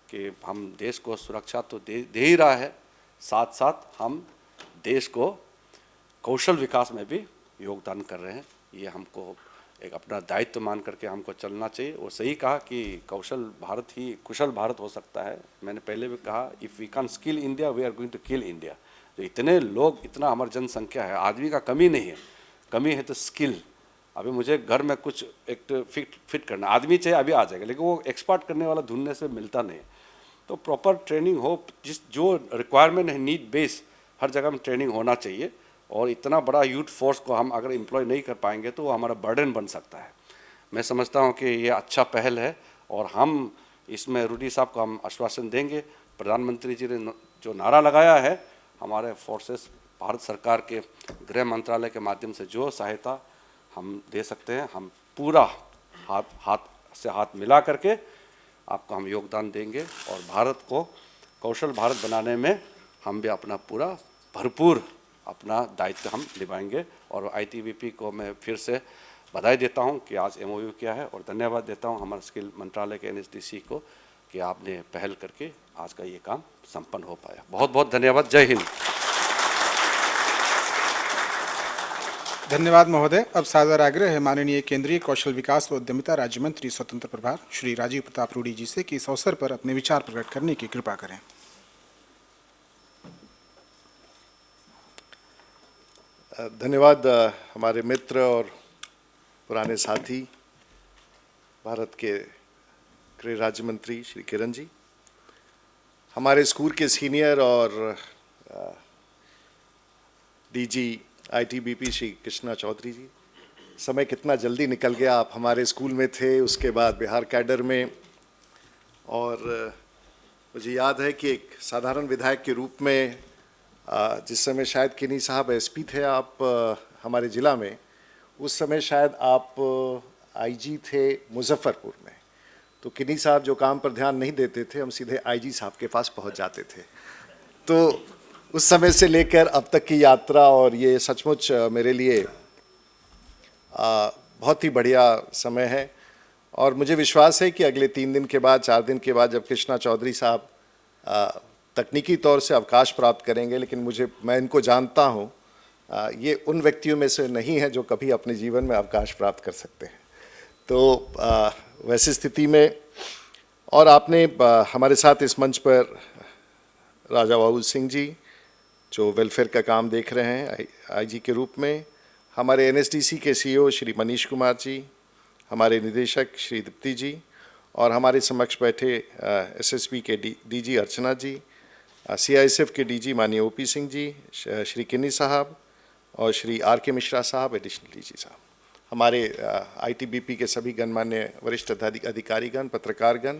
कि हम देश को सुरक्षा तो दे ही रहा है, साथ साथ हम देश को कौशल विकास में भी योगदान कर रहे हैं। ये हमको एक अपना दायित्व मान करके हमको चलना चाहिए। और सही कहा कि कौशल भारत ही कुशल भारत हो सकता है। मैंने पहले भी कहा, if we can skill India we are going to kill India. तो इतने लोग, इतना हमारी जनसंख्या है, आदमी का कमी नहीं है, कमी है तो स्किल। अभी मुझे घर में कुछ एक फिट करना, आदमी चाहिए अभी आ जाएगा, लेकिन वो एक्सपर्ट करने वाला ढूंढने से मिलता नहीं। तो प्रॉपर ट्रेनिंग हो, जो रिक्वायरमेंट है नीड बेस, हर जगह में ट्रेनिंग होना चाहिए। और इतना बड़ा यूथ फोर्स को हम अगर एम्प्लॉय नहीं कर पाएंगे तो वो हमारा बर्डन बन सकता है। मैं समझता हूँ कि ये अच्छा पहल है और हम इसमें रूडी साहब को हम आश्वासन देंगे। प्रधानमंत्री जी ने जो नारा लगाया है, हमारे फोर्सेस भारत सरकार के गृह मंत्रालय के माध्यम से जो सहायता हम दे सकते हैं, हम पूरा हाथ से हाथ मिला करके आपको हम योगदान देंगे। और भारत को कौशल भारत बनाने में हम भी अपना पूरा भरपूर अपना दायित्व हम निभाएंगे। और ITBP को मैं फिर से बधाई देता हूं कि आज MOU किया है, और धन्यवाद देता हूं हमारे स्किल मंत्रालय के NSDC को कि आपने पहल करके आज का ये काम संपन्न हो पाया। बहुत बहुत धन्यवाद। जय हिंद। धन्यवाद महोदय। अब सादर आग्रह है माननीय केंद्रीय कौशल विकास व उद्यमिता राज्य मंत्री स्वतंत्र प्रभार श्री राजीव प्रताप रूडी जी से कि इस अवसर पर अपने विचार प्रकट करने की कृपा करें। धन्यवाद हमारे मित्र और पुराने साथी भारत के गृह राज्य मंत्री श्री किरण जी, हमारे स्कूल के सीनियर और DG ITBP श्री कृष्णा चौधरी जी। समय कितना जल्दी निकल गया, आप हमारे स्कूल में थे, उसके बाद बिहार कैडर में, और मुझे याद है कि एक साधारण विधायक के रूप में जिस समय शायद किन्नी साहब एसपी थे आप हमारे ज़िला में, उस समय शायद आप आईजी थे मुजफ्फरपुर में। तो किन्नी साहब जो काम पर ध्यान नहीं देते थे, हम सीधे आईजी साहब के पास पहुंच जाते थे। तो उस समय से लेकर अब तक की यात्रा, और ये सचमुच मेरे लिए बहुत ही बढ़िया समय है। और मुझे विश्वास है कि अगले 3 दिन के बाद, 4 दिन के बाद, जब कृष्णा चौधरी साहब तकनीकी तौर से अवकाश प्राप्त करेंगे, लेकिन मैं इनको जानता हूँ, ये उन व्यक्तियों में से नहीं है जो कभी अपने जीवन में अवकाश प्राप्त कर सकते हैं। तो वैसी स्थिति में, और आपने हमारे साथ इस मंच पर राजा बाबू सिंह जी जो वेलफेयर का काम देख रहे हैं आईजी के रूप में, हमारे एनएसडीसी के सीईओ श्री मनीष कुमार जी, हमारे निदेशक श्री दीप्ति जी, और हमारे समक्ष बैठे एसएसबी के डीजी अर्चना जी, सीआईएसएफ के डीजी माननीय ओपी सिंह जी, श्री किन्नी साहब और श्री आर.के. मिश्रा साहब, एडिशनल डीजी साहब, हमारे आईटीबीपी के सभी गणमान्य वरिष्ठ अधिकारीगण, पत्रकारगण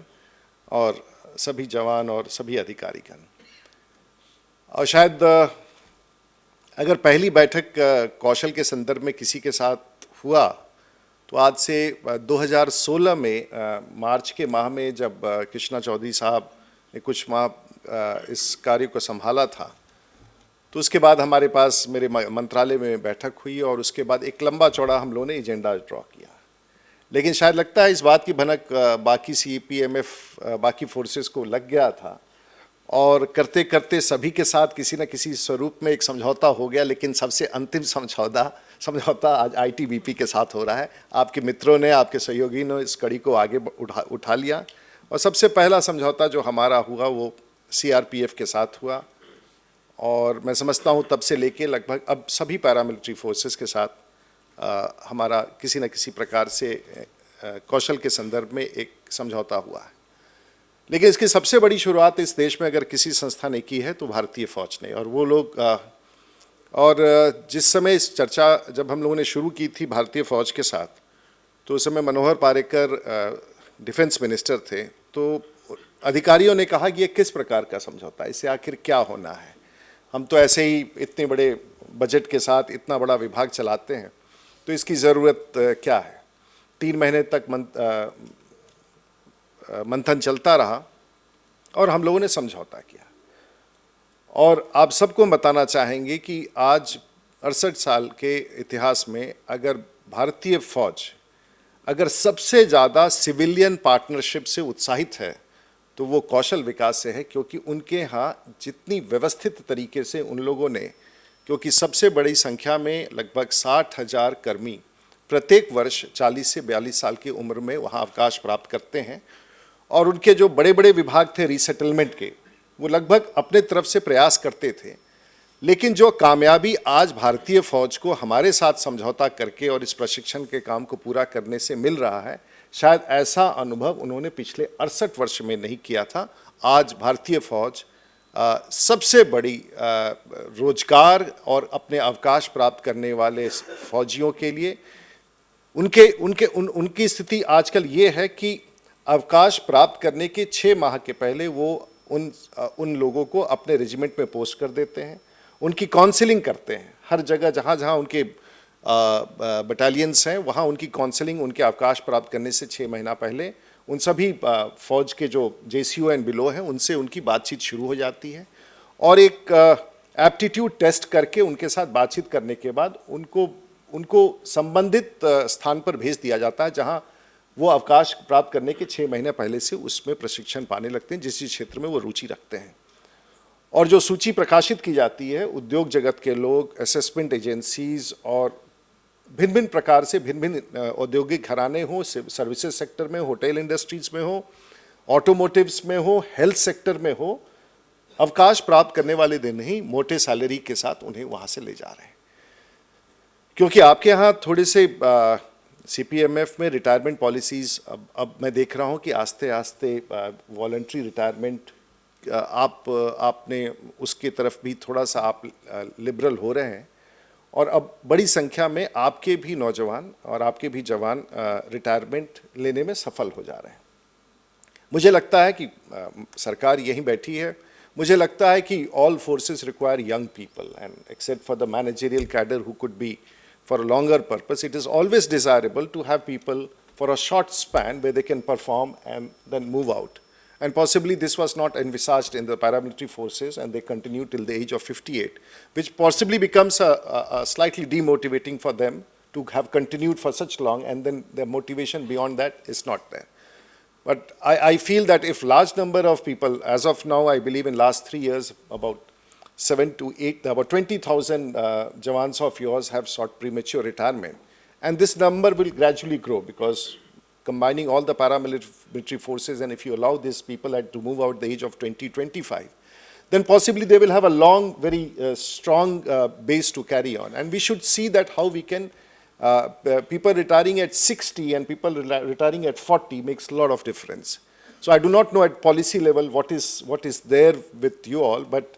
और सभी जवान और सभी अधिकारीगण। और शायद अगर पहली बैठक कौशल के संदर्भ में किसी के साथ हुआ तो आज से 2016 में मार्च के माह में जब कृष्णा चौधरी साहब ने कुछ माह इस कार्य को संभाला था, तो उसके बाद हमारे पास मेरे मंत्रालय में बैठक हुई और उसके बाद एक लंबा चौड़ा हम लोगों ने एजेंडा ड्रॉ किया। लेकिन शायद लगता है इस बात की भनक बाकी सीपीएमएफ बाकी फोर्सेस को लग गया था, और करते करते सभी के साथ किसी न किसी स्वरूप में एक समझौता हो गया। लेकिन सबसे अंतिम समझौता आज आईटीबीपी के साथ हो रहा है। आपके मित्रों ने, आपके सहयोगी ने इस कड़ी को आगे उठा लिया, और सबसे पहला समझौता जो हमारा हुआ वो सीआरपीएफ के साथ हुआ। और मैं समझता हूँ तब से लेके लगभग अब सभी पैरामिलिट्री फोर्सेस के साथ हमारा किसी न किसी प्रकार से कौशल के संदर्भ में एक समझौता हुआ है। लेकिन इसकी सबसे बड़ी शुरुआत इस देश में अगर किसी संस्था ने की है तो भारतीय फौज ने। और वो लोग और जिस समय इस चर्चा जब हम लोगों ने शुरू की थी भारतीय फौज के साथ, तो उस समय मनोहर पारिकर डिफेंस मिनिस्टर थे। तो अधिकारियों ने कहा कि ये किस प्रकार का समझौता है, इससे आखिर क्या होना है, हम तो ऐसे ही इतने बड़े बजट के साथ इतना बड़ा विभाग चलाते हैं, तो इसकी ज़रूरत क्या है। 3 महीने तक मंथन चलता रहा और हम लोगों ने समझौता किया। और आप सबको बताना चाहेंगे कि आज 68 साल के इतिहास में अगर भारतीय फौज अगर सबसे ज़्यादा सिविलियन पार्टनरशिप से उत्साहित है तो वो कौशल विकास से है, क्योंकि उनके यहाँ जितनी व्यवस्थित तरीके से उन लोगों ने, क्योंकि सबसे बड़ी संख्या में लगभग 60,000 कर्मी प्रत्येक वर्ष 40 से 42 साल की उम्र में वहाँ अवकाश प्राप्त करते हैं, और उनके जो बड़े बड़े विभाग थे रीसेटलमेंट के, वो लगभग अपने तरफ से प्रयास करते थे। लेकिन जो कामयाबी आज भारतीय फौज को हमारे साथ समझौता करके और इस प्रशिक्षण के काम को पूरा करने से मिल रहा है, शायद ऐसा अनुभव उन्होंने पिछले 68 वर्ष में नहीं किया था। आज भारतीय फौज सबसे बड़ी रोजगार और अपने अवकाश प्राप्त करने वाले फौजियों के लिए उनकी स्थिति आजकल ये है कि अवकाश प्राप्त करने के 6 माह के पहले वो उन लोगों को अपने रेजिमेंट में पोस्ट कर देते हैं, उनकी काउंसलिंग करते हैं। हर जगह जहाँ जहाँ उनके बटालियंस हैं वहाँ उनकी काउंसलिंग उनके अवकाश प्राप्त करने से 6 महीना पहले उन सभी फौज के जो जेसीओ एंड बिलो हैं उनसे उनकी बातचीत शुरू हो जाती है, और एक एप्टीट्यूड टेस्ट करके उनके साथ बातचीत करने के बाद उनको संबंधित स्थान पर भेज दिया जाता है जहाँ वो अवकाश प्राप्त करने के 6 महीने पहले से उसमें प्रशिक्षण पाने लगते हैं, जिस क्षेत्र में वो रुचि रखते हैं। और जो सूची प्रकाशित की जाती है, उद्योग जगत के लोग, असेसमेंट एजेंसीज और भिन्न भिन्न प्रकार से भिन्न भिन्न औद्योगिक घराने हो, सर्विसेज सेक्टर में, होटल इंडस्ट्रीज में हो, ऑटोमोटिव्स में हो, हेल्थ सेक्टर में हो, अवकाश प्राप्त करने वाले दिन ही मोटे सैलरी के साथ उन्हें वहाँ से ले जा रहे हैं। क्योंकि आपके यहाँ थोड़े से सीपीएमएफ में रिटायरमेंट पॉलिसीज़ अब मैं देख रहा हूँ कि आस्ते आस्ते वॉलंटरी रिटायरमेंट आपने उसकी तरफ भी थोड़ा सा आप लिबरल हो रहे हैं, और अब बड़ी संख्या में आपके भी नौजवान और आपके भी जवान रिटायरमेंट लेने में सफल हो जा रहे हैं। मुझे लगता है कि सरकार यहीं बैठी है, मुझे लगता है कि all forces require young people and except for the managerial cadre who could be for a longer purpose, it is always desirable to have people for a short span where they can perform and then move out. And possibly this was not envisaged in the paramilitary forces and they continue till the age of 58, which possibly becomes a slightly demotivating for them to have continued for such long, and then their motivation beyond that is not there. But I feel that if large number of people, as of now, I believe in last 3 years, about 7 to 8, about 20,000 Jawans of yours have sought premature retirement. And this number will gradually grow because combining all the paramilitary forces, and if you allow these people to move out the age of 20, 25, then possibly they will have a long, very strong base to carry on. And we should see that how we can, people retiring at 60 and people retiring at 40 makes a lot of difference. So I do not know at policy level what is there with you all, but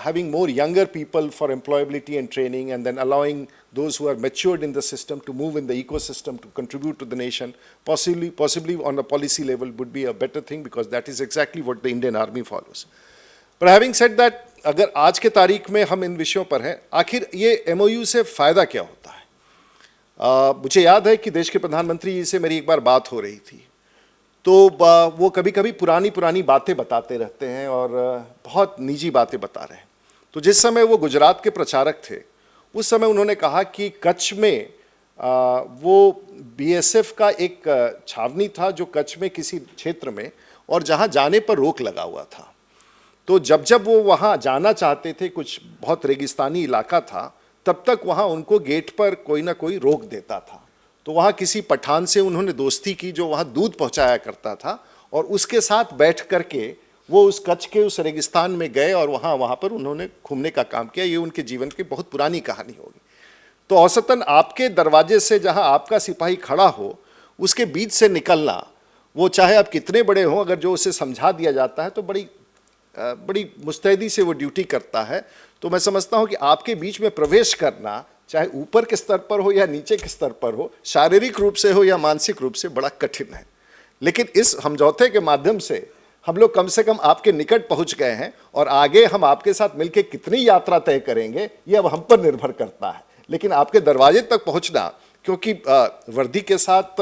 having more younger people for employability and training, and then allowing those who are matured in the system to move in the ecosystem to contribute to the nation, possibly on a policy level would be a better thing, because that is exactly what the Indian Army follows. But having said that, अगर आज के तारीख में हम इन विषयों पर हैं, आखिर ये MOU से फ़ायदा क्या होता है? मुझे याद है कि देश के प्रधानमंत्री जी से मेरी एक बार बात हो रही थी, तो वो कभी कभी पुरानी बातें बताते रहते हैं और बहुत निजी बातें बता रहे हैं। तो जिस समय वो गुजरात के प्रचारक थे, उस समय उन्होंने कहा कि कच्छ में वो BSF का एक छावनी था जो कच्छ में किसी क्षेत्र में, और जहाँ जाने पर रोक लगा हुआ था। तो जब वो वहाँ जाना चाहते थे, कुछ बहुत रेगिस्तानी इलाका था, तब तक वहाँ उनको गेट पर कोई ना कोई रोक देता था। तो वहाँ किसी पठान से उन्होंने दोस्ती की जो वहाँ दूध पहुँचाया करता था, और उसके साथ बैठ करके वो उस कच्छ के उस रेगिस्तान में गए और वहाँ पर उन्होंने घूमने का काम किया। ये उनके जीवन की बहुत पुरानी कहानी होगी। तो औसतन आपके दरवाजे से जहाँ आपका सिपाही खड़ा हो, उसके बीच से निकलना, वो चाहे आप कितने बड़े हों, अगर जो उसे समझा दिया जाता है तो बड़ी मुस्तैदी से वो ड्यूटी करता है। तो मैं समझता हूँ कि आपके बीच में प्रवेश करना, चाहे ऊपर के स्तर पर हो या नीचे के स्तर पर हो, शारीरिक रूप से हो या मानसिक रूप से, बड़ा कठिन है। लेकिन इस समझौते के माध्यम से हम लोग कम से कम आपके निकट पहुंच गए हैं, और आगे हम आपके साथ मिलकर कितनी यात्रा तय करेंगे ये अब हम पर निर्भर करता है। लेकिन आपके दरवाजे तक पहुंचना, क्योंकि वर्दी के साथ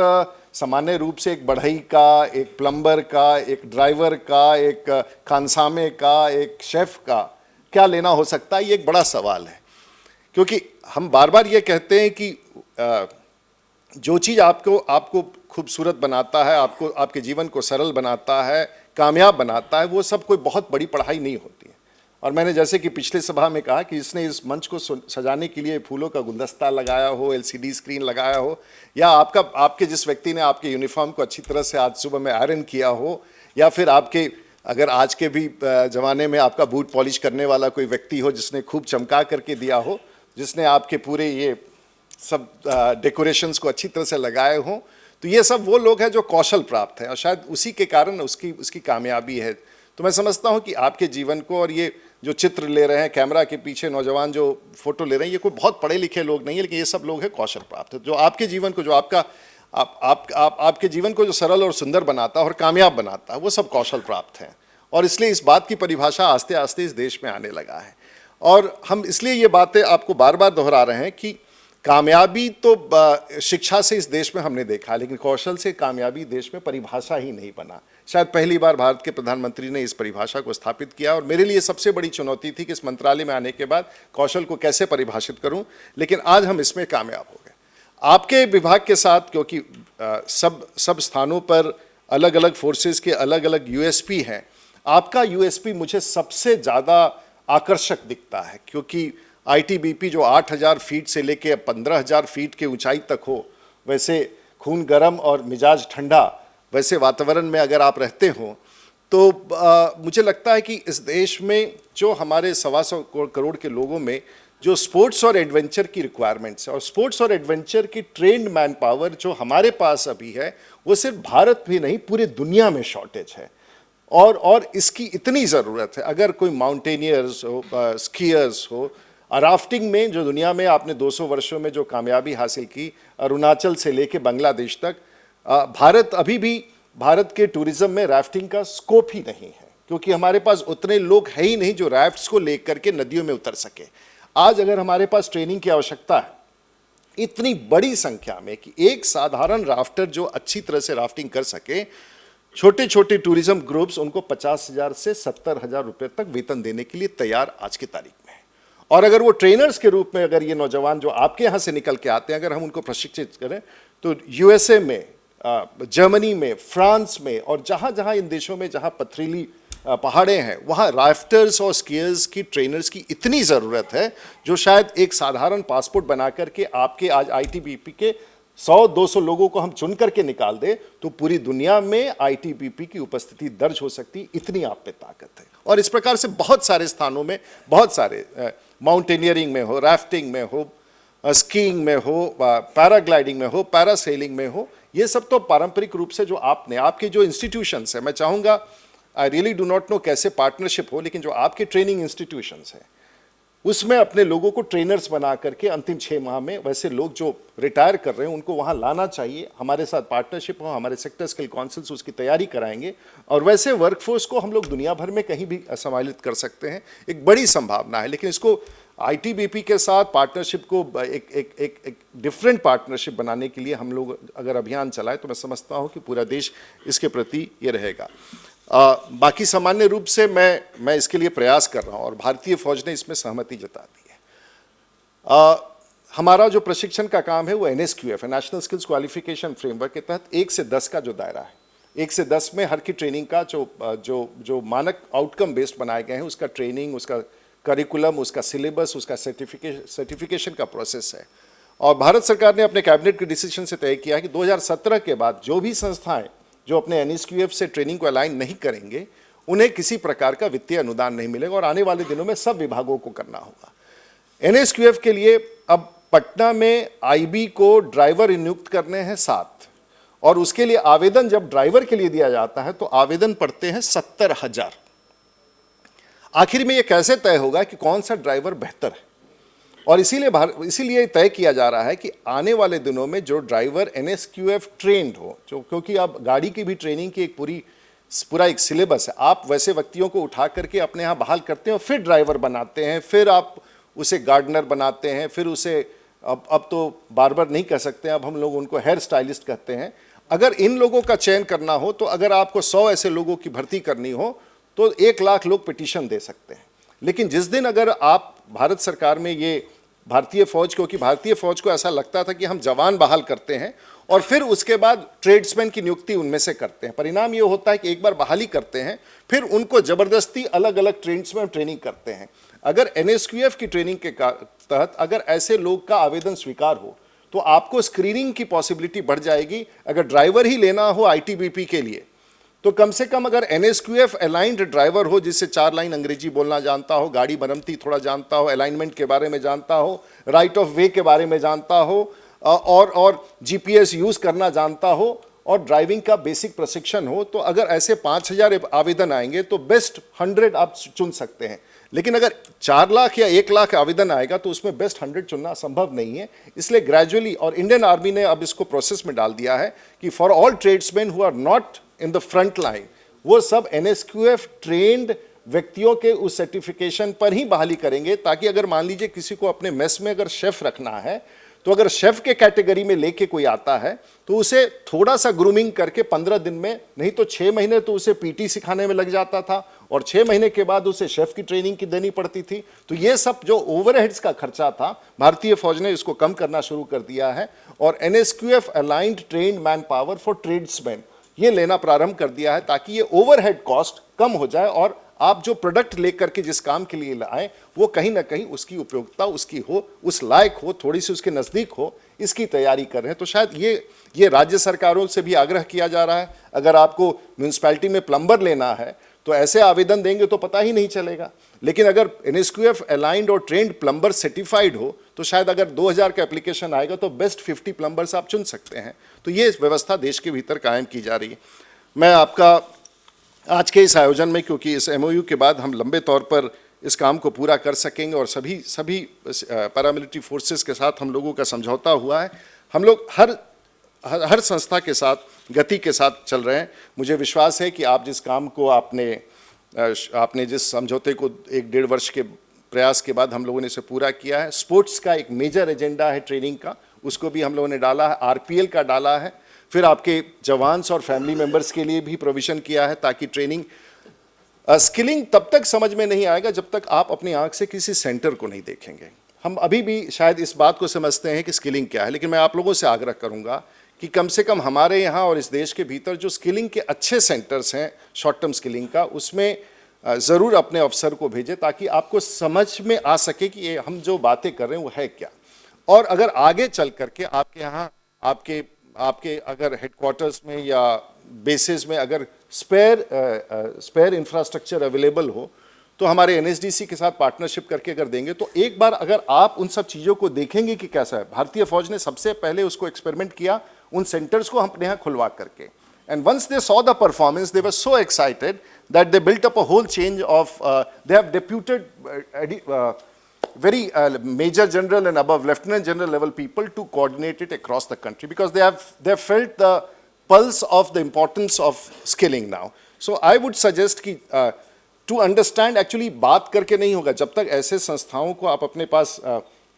सामान्य रूप से एक बढ़ई का, एक प्लम्बर का, एक ड्राइवर का, एक खानसामे का, एक शेफ का क्या लेना हो सकता है, ये एक बड़ा सवाल है। क्योंकि हम बार बार ये कहते हैं कि जो चीज़ आपको खूबसूरत बनाता है, आपको आपके जीवन को सरल बनाता है, कामयाब बनाता है, वो सब कोई बहुत बड़ी पढ़ाई नहीं होती है। और मैंने जैसे कि पिछले सभा में कहा कि इसने इस मंच को सजाने के लिए फूलों का गुलदस्ता लगाया हो, LCD स्क्रीन लगाया हो, या आपके जिस व्यक्ति ने आपके यूनिफॉर्म को अच्छी तरह से आज सुबह में आयरन किया हो, या फिर आपके अगर आज के भी ज़माने में आपका बूट पॉलिश करने वाला कोई व्यक्ति हो जिसने खूब चमका करके दिया हो, जिसने आपके पूरे ये सब डेकोरेशंस को अच्छी तरह से लगाए हों, तो ये सब वो लोग हैं जो कौशल प्राप्त हैं, और शायद उसी के कारण उसकी कामयाबी है। तो मैं समझता हूँ कि आपके जीवन को, और ये जो चित्र ले रहे हैं कैमरा के पीछे नौजवान जो फोटो ले रहे हैं, ये कोई बहुत पढ़े लिखे लोग नहीं है, लेकिन ये सब लोग हैं कौशल प्राप्त, जो आपके जीवन को, जो आपके जीवन को जो सरल और सुंदर बनाता है और कामयाब बनाता है, वो सब कौशल प्राप्त हैं। और इसलिए इस बात की परिभाषा आस्ते आस्ते इस देश में आने लगा है। और हम इसलिए ये बातें आपको बार बार दोहरा रहे हैं कि कामयाबी तो शिक्षा से इस देश में हमने देखा, लेकिन कौशल से कामयाबी देश में परिभाषा ही नहीं बना। शायद पहली बार भारत के प्रधानमंत्री ने इस परिभाषा को स्थापित किया, और मेरे लिए सबसे बड़ी चुनौती थी कि इस मंत्रालय में आने के बाद कौशल को कैसे परिभाषित करूं, लेकिन आज हम इसमें कामयाब हो गए। आपके विभाग के साथ, क्योंकि सब स्थानों पर अलग अलग फोर्सेस के अलग अलग USP हैं, आपका USP मुझे सबसे ज़्यादा आकर्षक दिखता है, क्योंकि ITBP जो 8,000 फीट से लेके 15,000 फीट के ऊंचाई तक हो, वैसे खून गर्म और मिजाज ठंडा वैसे वातावरण में अगर आप रहते हो, तो मुझे लगता है कि इस देश में जो हमारे 125 करोड़ के लोगों में जो स्पोर्ट्स और एडवेंचर की रिक्वायरमेंट्स है, और स्पोर्ट्स और एडवेंचर की ट्रेंड मैन पावर जो हमारे पास अभी है, वो सिर्फ भारत भी नहीं पूरी दुनिया में शॉर्टेज है, और इसकी इतनी ज़रूरत है। अगर कोई माउंटेनियर्स हो, स्कीयर्स हो, राफ्टिंग में जो दुनिया में आपने 200 वर्षों में जो कामयाबी हासिल की, अरुणाचल से लेके बांग्लादेश तक, भारत अभी भी भारत के टूरिज्म में राफ्टिंग का स्कोप ही नहीं है, क्योंकि हमारे पास उतने लोग हैं ही नहीं जो राफ्ट्स को लेकर के नदियों में उतर सके। आज अगर हमारे पास ट्रेनिंग की आवश्यकता है इतनी बड़ी संख्या में कि एक साधारण राफ्टर जो अच्छी तरह से राफ्टिंग कर सके, छोटे छोटे टूरिज्म ग्रुप्स उनको 50,000 से 70,000 रुपए तक वेतन देने के लिए तैयार आज की तारीख में है। और अगर वो ट्रेनर्स के रूप में अगर ये नौजवान जो आपके यहाँ से निकल के आते हैं, अगर हम उनको प्रशिक्षित करें तो यूएसए में, जर्मनी में, फ्रांस में और जहाँ जहाँ इन देशों में जहाँ पथरीली पहाड़े हैं वहाँ राफ्टर्स और स्कीयर्स की ट्रेनर्स की इतनी ज़रूरत है जो शायद एक साधारण पासपोर्ट बना करके आपके आज आईटीबीपी के 100-200 लोगों को हम चुन करके निकाल दे तो पूरी दुनिया में आईटीबीपी की उपस्थिति दर्ज हो सकती, इतनी आप पे ताकत है। और इस प्रकार से बहुत सारे स्थानों में, बहुत सारे माउंटेनियरिंग में हो, राफ्टिंग में हो, स्कीइंग में हो, पैराग्लाइडिंग में हो, पैरासेलिंग में हो, ये सब तो पारंपरिक रूप से जो आपके जो इंस्टीट्यूशंस है, मैं चाहूँगा I really do not know कैसे पार्टनरशिप हो, लेकिन जो आपके ट्रेनिंग इंस्टीट्यूशंस हैं उसमें अपने लोगों को ट्रेनर्स बना करके अंतिम 6 माह में वैसे लोग जो रिटायर कर रहे हैं उनको वहाँ लाना चाहिए। हमारे साथ पार्टनरशिप हो, हमारे सेक्टर स्किल काउंसिल्स उसकी तैयारी कराएंगे और वैसे वर्कफोर्स को हम लोग दुनिया भर में कहीं भी सम्मिलित कर सकते हैं। एक बड़ी संभावना है, लेकिन इसको आईटीबीपी के साथ पार्टनरशिप को एक डिफरेंट पार्टनरशिप बनाने के लिए हम लोग अगर अभियान चलाएं तो मैं समझता हूँ कि पूरा देश इसके प्रति ये रहेगा। बाकी सामान्य रूप से मैं इसके लिए प्रयास कर रहा हूं और भारतीय फौज ने इसमें सहमति जता दी है। हमारा जो प्रशिक्षण का काम है वो NSQF है, नेशनल स्किल्स क्वालिफिकेशन फ्रेमवर्क के तहत 1 से 10 का जो दायरा है, 1 से 10 में हर की ट्रेनिंग का जो मानक आउटकम बेस्ड बनाए गए हैं उसका ट्रेनिंग, उसका करिकुलम, उसका सिलेबस, उसका सर्टिफिकेशन का प्रोसेस है। और भारत सरकार ने अपने कैबिनेट के डिसीजन से तय किया है कि 2017 के बाद जो भी संस्थाएं जो अपने NSQF से ट्रेनिंग को अलाइन नहीं करेंगे उन्हें किसी प्रकार का वित्तीय अनुदान नहीं मिलेगा और आने वाले दिनों में सब विभागों को करना होगा। NSQF के लिए अब पटना में IB को ड्राइवर नियुक्त करने हैं 7 और उसके लिए आवेदन जब ड्राइवर के लिए दिया जाता है तो आवेदन पड़ते हैं 70,000। आखिर में यह कैसे तय होगा कि कौन सा ड्राइवर बेहतर है? और इसीलिए तय किया जा रहा है कि आने वाले दिनों में जो ड्राइवर NSQF ट्रेंड हो, जो क्योंकि अब गाड़ी की भी ट्रेनिंग की एक पूरा एक सिलेबस है, आप वैसे व्यक्तियों को उठा करके अपने यहाँ बहाल करते हैं और फिर ड्राइवर बनाते हैं, फिर आप उसे गार्डनर बनाते हैं, फिर उसे अब तो बार्बर नहीं कह सकते हैं, अब हम लोग उनको हेयर स्टाइलिस्ट कहते हैं। अगर इन लोगों का चयन करना हो तो अगर आपको 100 ऐसे लोगों की भर्ती करनी हो तो 1 लाख लोग पिटीशन दे सकते हैं। लेकिन जिस दिन अगर आप भारत सरकार में ये भारतीय फौज, क्योंकि भारतीय फौज को ऐसा लगता था कि हम जवान बहाल करते हैं और फिर उसके बाद ट्रेड्समैन की नियुक्ति उनमें से करते हैं, परिणाम ये होता है कि एक बार बहाली करते हैं फिर उनको जबरदस्ती अलग अलग ट्रेड्समैन ट्रेनिंग करते हैं। अगर NSQF की ट्रेनिंग के तहत अगर ऐसे लोग का आवेदन स्वीकार हो तो आपको स्क्रीनिंग की पॉसिबिलिटी बढ़ जाएगी। अगर ड्राइवर ही लेना हो ITBP के लिए तो कम से कम अगर NSQF अलाइंड ड्राइवर हो, जिससे 4 लाइन अंग्रेजी बोलना जानता हो, गाड़ी मरम्मती थोड़ा जानता हो, अलाइनमेंट के बारे में जानता हो, राइट ऑफ वे के बारे में जानता हो और GPS यूज़ करना जानता हो और ड्राइविंग का बेसिक प्रशिक्षण हो, तो अगर ऐसे 5,000 आवेदन आएंगे तो बेस्ट 100 आप चुन सकते हैं। लेकिन अगर 4 लाख या 1 लाख आवेदन आएगा तो उसमें बेस्ट 100 चुनना संभव नहीं है। इसलिए ग्रेजुअली, और इंडियन आर्मी ने अब इसको प्रोसेस में डाल दिया है कि for all tradesman who are not in the front line, वो सब NSQF ट्रेंड व्यक्तियों के उस सर्टिफिकेशन पर ही बहाली करेंगे, ताकि अगर मान लीजिए किसी को अपने मेस में अगर शेफ रखना है तो अगर शेफ के कैटेगरी में लेके कोई आता है तो उसे थोड़ा सा ग्रूमिंग करके 15 दिन में, नहीं तो 6 महीने तो उसे PT सिखाने में लग जाता था और 6 महीने के बाद उसे शेफ की ट्रेनिंग की देनी पड़ती थी। तो ये सब जो ओवरहेड्स का खर्चा था, भारतीय फौज ने इसको कम करना शुरू कर दिया है और NSQF aligned trained manpower for tradesman ये लेना प्रारंभ कर दिया है, ताकि ये ओवरहेड कॉस्ट कम हो जाए और आप जो प्रोडक्ट लेकर के जिस काम के लिए लाएं वो कहीं ना कहीं उसकी उपयोगिता उसकी हो, उस लायक हो, थोड़ी सी उसके नज़दीक हो, इसकी तैयारी कर रहे हैं। तो शायद ये राज्य सरकारों से भी आग्रह किया जा रहा है। अगर आपको म्यूनसिपैलिटी में प्लम्बर लेना है तो ऐसे आवेदन देंगे तो पता ही नहीं चलेगा, लेकिन अगर NSQF अलाइंड और ट्रेंड प्लम्बर सर्टिफाइड हो तो शायद अगर 2000 का एप्लीकेशन आएगा तो बेस्ट 50 प्लम्बर्स आप चुन सकते हैं। तो ये व्यवस्था देश के भीतर कायम की जा रही है। मैं आपका आज के इस आयोजन में, क्योंकि इस MOU के बाद हम लंबे तौर पर इस काम को पूरा कर सकेंगे और सभी पैरामिलिट्री फोर्सेस के साथ हम लोगों का समझौता हुआ है, हम लोग हर हर संस्था के साथ गति के साथ चल रहे हैं। मुझे विश्वास है कि आप जिस काम को आपने जिस समझौते को 1-1.5 वर्ष के प्रयास के बाद हम लोगों ने इसे पूरा किया है। स्पोर्ट्स का एक मेजर एजेंडा है ट्रेनिंग का, उसको भी हम लोगों ने डाला है, आरपीएल का डाला है, फिर आपके जवान्स और फैमिली मेंबर्स के लिए भी प्रोविज़न किया है ताकि ट्रेनिंग स्किलिंग तब तक समझ में नहीं आएगा जब तक आप अपनी आंख से किसी सेंटर को नहीं देखेंगे। हम अभी भी शायद इस बात को समझते हैं कि स्किलिंग क्या है, लेकिन मैं आप लोगों से आग्रह करूंगा कि कम से कम हमारे यहाँ और इस देश के भीतर जो स्किलिंग के अच्छे सेंटर्स हैं शॉर्ट टर्म स्किलिंग का, उसमें ज़रूर अपने अफसर को भेजें ताकि आपको समझ में आ सके कि ये हम जो बातें कर रहे हैं वो है क्या। और अगर आगे चल करके आपके यहाँ आपके अगर हेडक्वार्टर्स में या बेसिस में अगर स्पेयर इंफ्रास्ट्रक्चर अवेलेबल हो तो हमारे एनएसडीसी के साथ पार्टनरशिप करके अगर देंगे तो एक बार अगर आप उन सब चीज़ों को देखेंगे कि कैसा है। भारतीय फौज ने सबसे पहले उसको एक्सपेरिमेंट किया उन सेंटर्स को अपने यहाँ खुलवा करके, and once they saw the performance they were so excited that they built up a whole change of they have deputed very major general and above lieutenant general level people to coordinate it across the country because they have felt the pulse of the importance of skilling now. So I would suggest कि to understand actually बात करके नहीं होगा, जब तक ऐसे संस्थाओं को आप अपने पास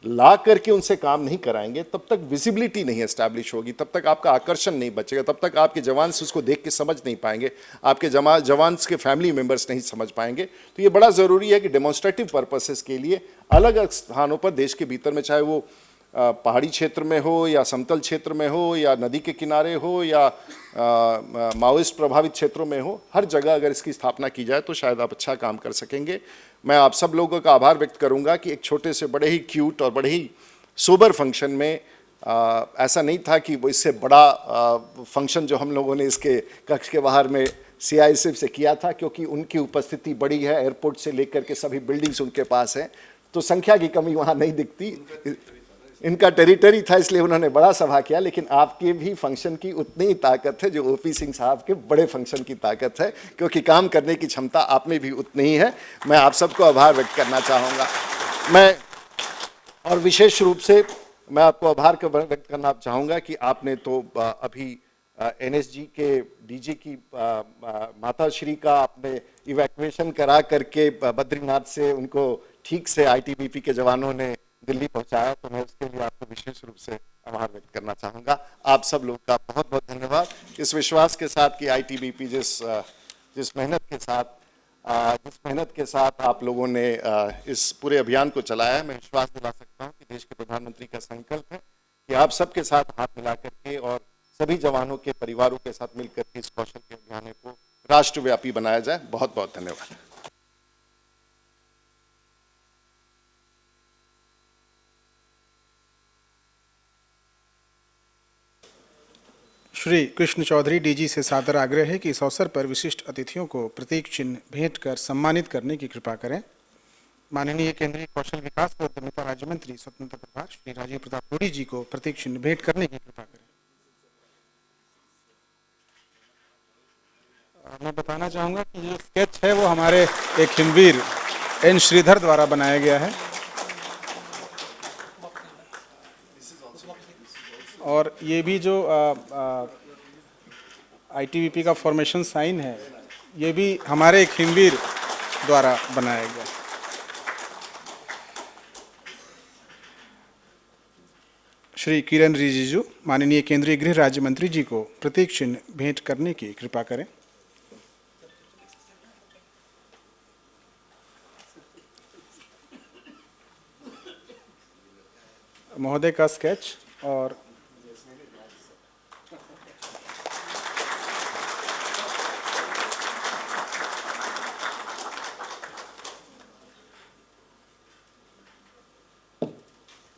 ला करके उनसे काम नहीं कराएंगे तब तक विजिबिलिटी नहीं एस्टैब्लिश होगी, तब तक आपका आकर्षण नहीं बचेगा, तब तक आपके जवान उसको देख के समझ नहीं पाएंगे, आपके जवान के फैमिली मेंबर्स नहीं समझ पाएंगे। तो ये बड़ा ज़रूरी है कि डेमोन्स्ट्रेटिव पर्पसेस के लिए अलग अलग स्थानों पर देश के भीतर में, चाहे वो पहाड़ी क्षेत्र में हो या समतल क्षेत्र में हो या नदी के किनारे हो या माओइस्ट प्रभावित क्षेत्रों में हो, हर जगह अगर इसकी स्थापना की जाए तो शायद आप अच्छा काम कर सकेंगे। मैं आप सब लोगों का आभार व्यक्त करूंगा कि एक छोटे से बड़े ही क्यूट और बड़े ही सोबर फंक्शन में ऐसा नहीं था कि वो इससे बड़ा फंक्शन जो हम लोगों ने इसके कक्ष के बाहर में सीआईएसएफ से किया था, क्योंकि उनकी उपस्थिति बड़ी है, एयरपोर्ट से लेकर के सभी बिल्डिंग्स उनके पास हैं, तो संख्या की कमी वहाँ नहीं दिखती। इनका टेरिटरी था इसलिए उन्होंने बड़ा सभा किया, लेकिन आपके भी फंक्शन की उतनी ही ताकत है जो ओपी सिंह साहब के बड़े फंक्शन की ताकत है, क्योंकि काम करने की क्षमता आप में भी उतनी ही है। मैं आप सबको आभार व्यक्त करना चाहूँगा। और विशेष रूप से मैं आपको आभार व्यक्त करना चाहूँगा कि आपने तो अभी एनएसजी के डीजी की माता श्री का आपने इवैक्यूएशन करा करके बद्रीनाथ से उनको ठीक से आईटीबीपी के जवानों ने दिल्ली पहुंचाया, तो मैं उसके लिए आपको विशेष रूप से आभार व्यक्त करना चाहूँगा। आप सब लोग का बहुत बहुत धन्यवाद। इस विश्वास के साथ कि आईटीबीपी जिस मेहनत के साथ आप लोगों ने इस पूरे अभियान को चलाया है, मैं विश्वास दिला सकता हूँ कि देश के प्रधानमंत्री का संकल्प है कि आप सबके साथ हाथ मिला करके और सभी जवानों के परिवारों के साथ मिलकर के इस कौशल के अभियान को राष्ट्रव्यापी बनाया जाए। बहुत बहुत धन्यवाद। श्री कृष्ण चौधरी डीजी से सादर आग्रह है कि इस अवसर पर विशिष्ट अतिथियों को प्रतीक चिन्ह भेंट कर सम्मानित करने की कृपा करें। माननीय केंद्रीय कौशल विकास और उद्यमिता राज्य मंत्री स्वतंत्र प्रभार श्री राजीव प्रताप रूडी जी को प्रतीक चिन्ह भेंट करने की कृपा करें। मैं बताना चाहूँगा कि जो स्केच है वो हमारे एक हिमवीर एन श्रीधर द्वारा बनाया गया है, और ये भी जो आईटीबीपी का फॉर्मेशन साइन है ये भी हमारे एक हिमवीर द्वारा बनाया गया। श्री किरण रिजिजू माननीय केंद्रीय गृह राज्य मंत्री जी को प्रतीक चिन्ह भेंट करने की कृपा करें। महोदय का स्केच और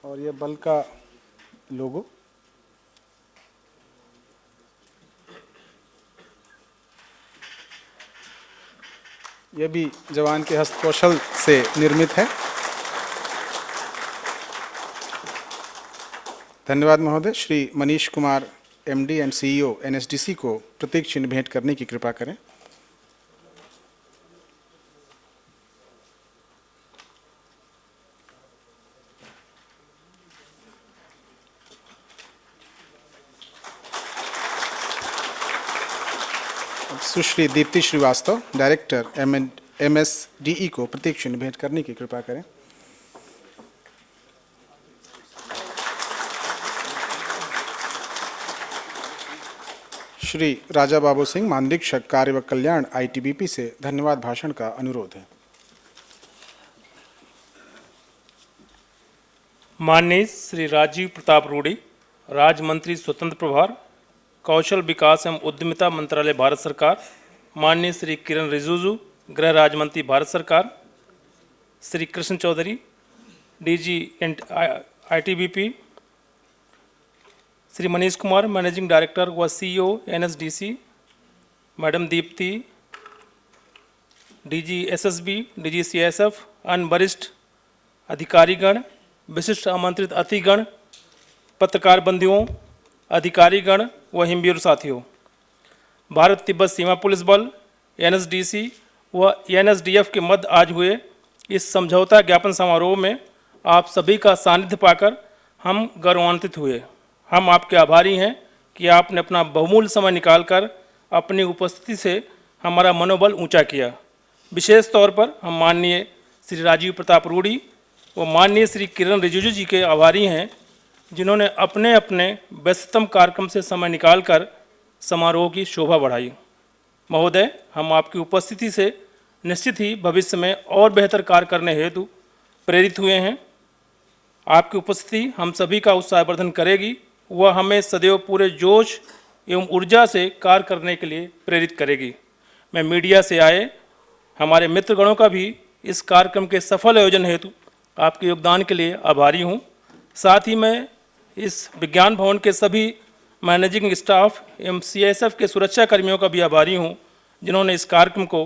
ये बल का लोगो। ये भी जवान के हस्तकौशल से निर्मित है। धन्यवाद महोदय। Shri Manish Kumar MD and CEO NSDC को प्रतीक चिन्ह भेंट करने की कृपा करें। श्री दीप्ति श्रीवास्तव, डायरेक्टर MSDE को प्रतीक चिन्ह भेंट करने की कृपा करें। श्री राजा बाबू सिंह, महानिरीक्षक कार्य व कल्याण ITBP से धन्यवाद भाषण का अनुरोध है। माननीय श्री राजीव प्रताप रूडी, राज्य मंत्री स्वतंत्र प्रभार, कौशल विकास एवं उद्यमिता मंत्रालय भारत सरकार, माननीय श्री किरण रिजिजू, गृह राज्य मंत्री भारत सरकार, Shri Krishna Chaudhary, DG ITBP, Shri Manish Kumar, managing director व CEO NSDC, madam Deepti, DG SSB, DG CSF, अन्य वरिष्ठ अधिकारीगण, विशिष्ट आमंत्रित अतिगण, पत्रकार बंधुओं, अधिकारीगण व हिमवीर साथियों, भारत तिब्बत सीमा पुलिस बल NSDC व NSDF के मध्य आज हुए इस समझौता ज्ञापन समारोह में आप सभी का सानिध्य पाकर हम गौरवान्वित हुए। हम आपके आभारी हैं कि आपने अपना बहुमूल्य समय निकालकर अपनी उपस्थिति से हमारा मनोबल ऊंचा किया। विशेष तौर पर हम माननीय श्री राजीव प्रताप रूडी व माननीय श्री किरण रिजिजू जी के आभारी हैं, जिन्होंने अपने अपने व्यस्ततम कार्यक्रम से समय निकालकर समारोह की शोभा बढ़ाई। महोदय, हम आपकी उपस्थिति से निश्चित ही भविष्य में और बेहतर कार्य करने हेतु प्रेरित हुए हैं। आपकी उपस्थिति हम सभी का उत्साहवर्धन करेगी, वह हमें सदैव पूरे जोश एवं ऊर्जा से कार्य करने के लिए प्रेरित करेगी। मैं मीडिया से आए हमारे मित्रगणों का भी इस कार्यक्रम के सफल आयोजन हेतु आपके योगदान के लिए आभारी हूँ। साथ ही मैं इस विज्ञान भवन के सभी मैनेजिंग स्टाफ एवं CSF के सुरक्षा कर्मियों का भी आभारी हूँ, जिन्होंने इस कार्यक्रम को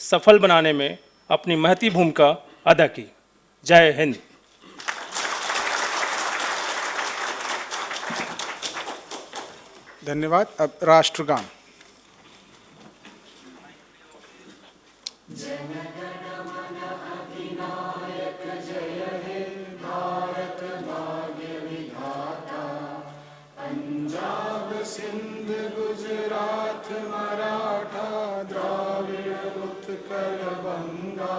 सफल बनाने में अपनी महती भूमिका अदा की। जय हिंद। धन्यवाद। अब राष्ट्रगान। सिंध गुजरात मराठा द्राविड़ उत्कल बंगा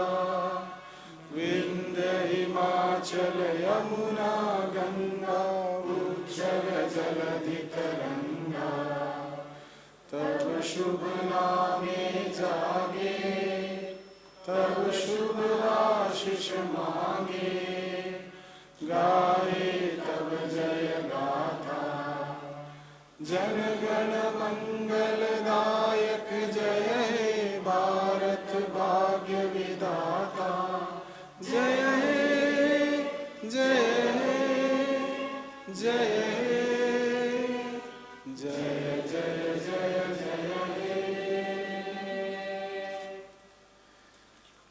विंध्य हिमाचल यमुना गंगा उज्जल जलधि तरंगा तब शुभ नामे जागे तब शुभ आशीष मांगे गाए तब जय गाथा जन गण मंगलदायक जय हे भारत भाग्य विधाता जय हे जय हे जय हे जय जय जय जय हे।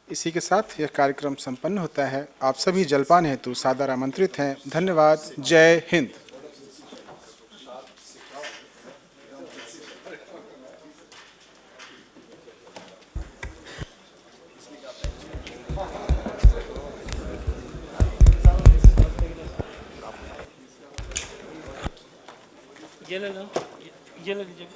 इसी के साथ यह कार्यक्रम संपन्न होता है। आप सभी जलपान हेतु सादर आमंत्रित हैं। धन्यवाद। जय हिंद। ये ले लीजिए।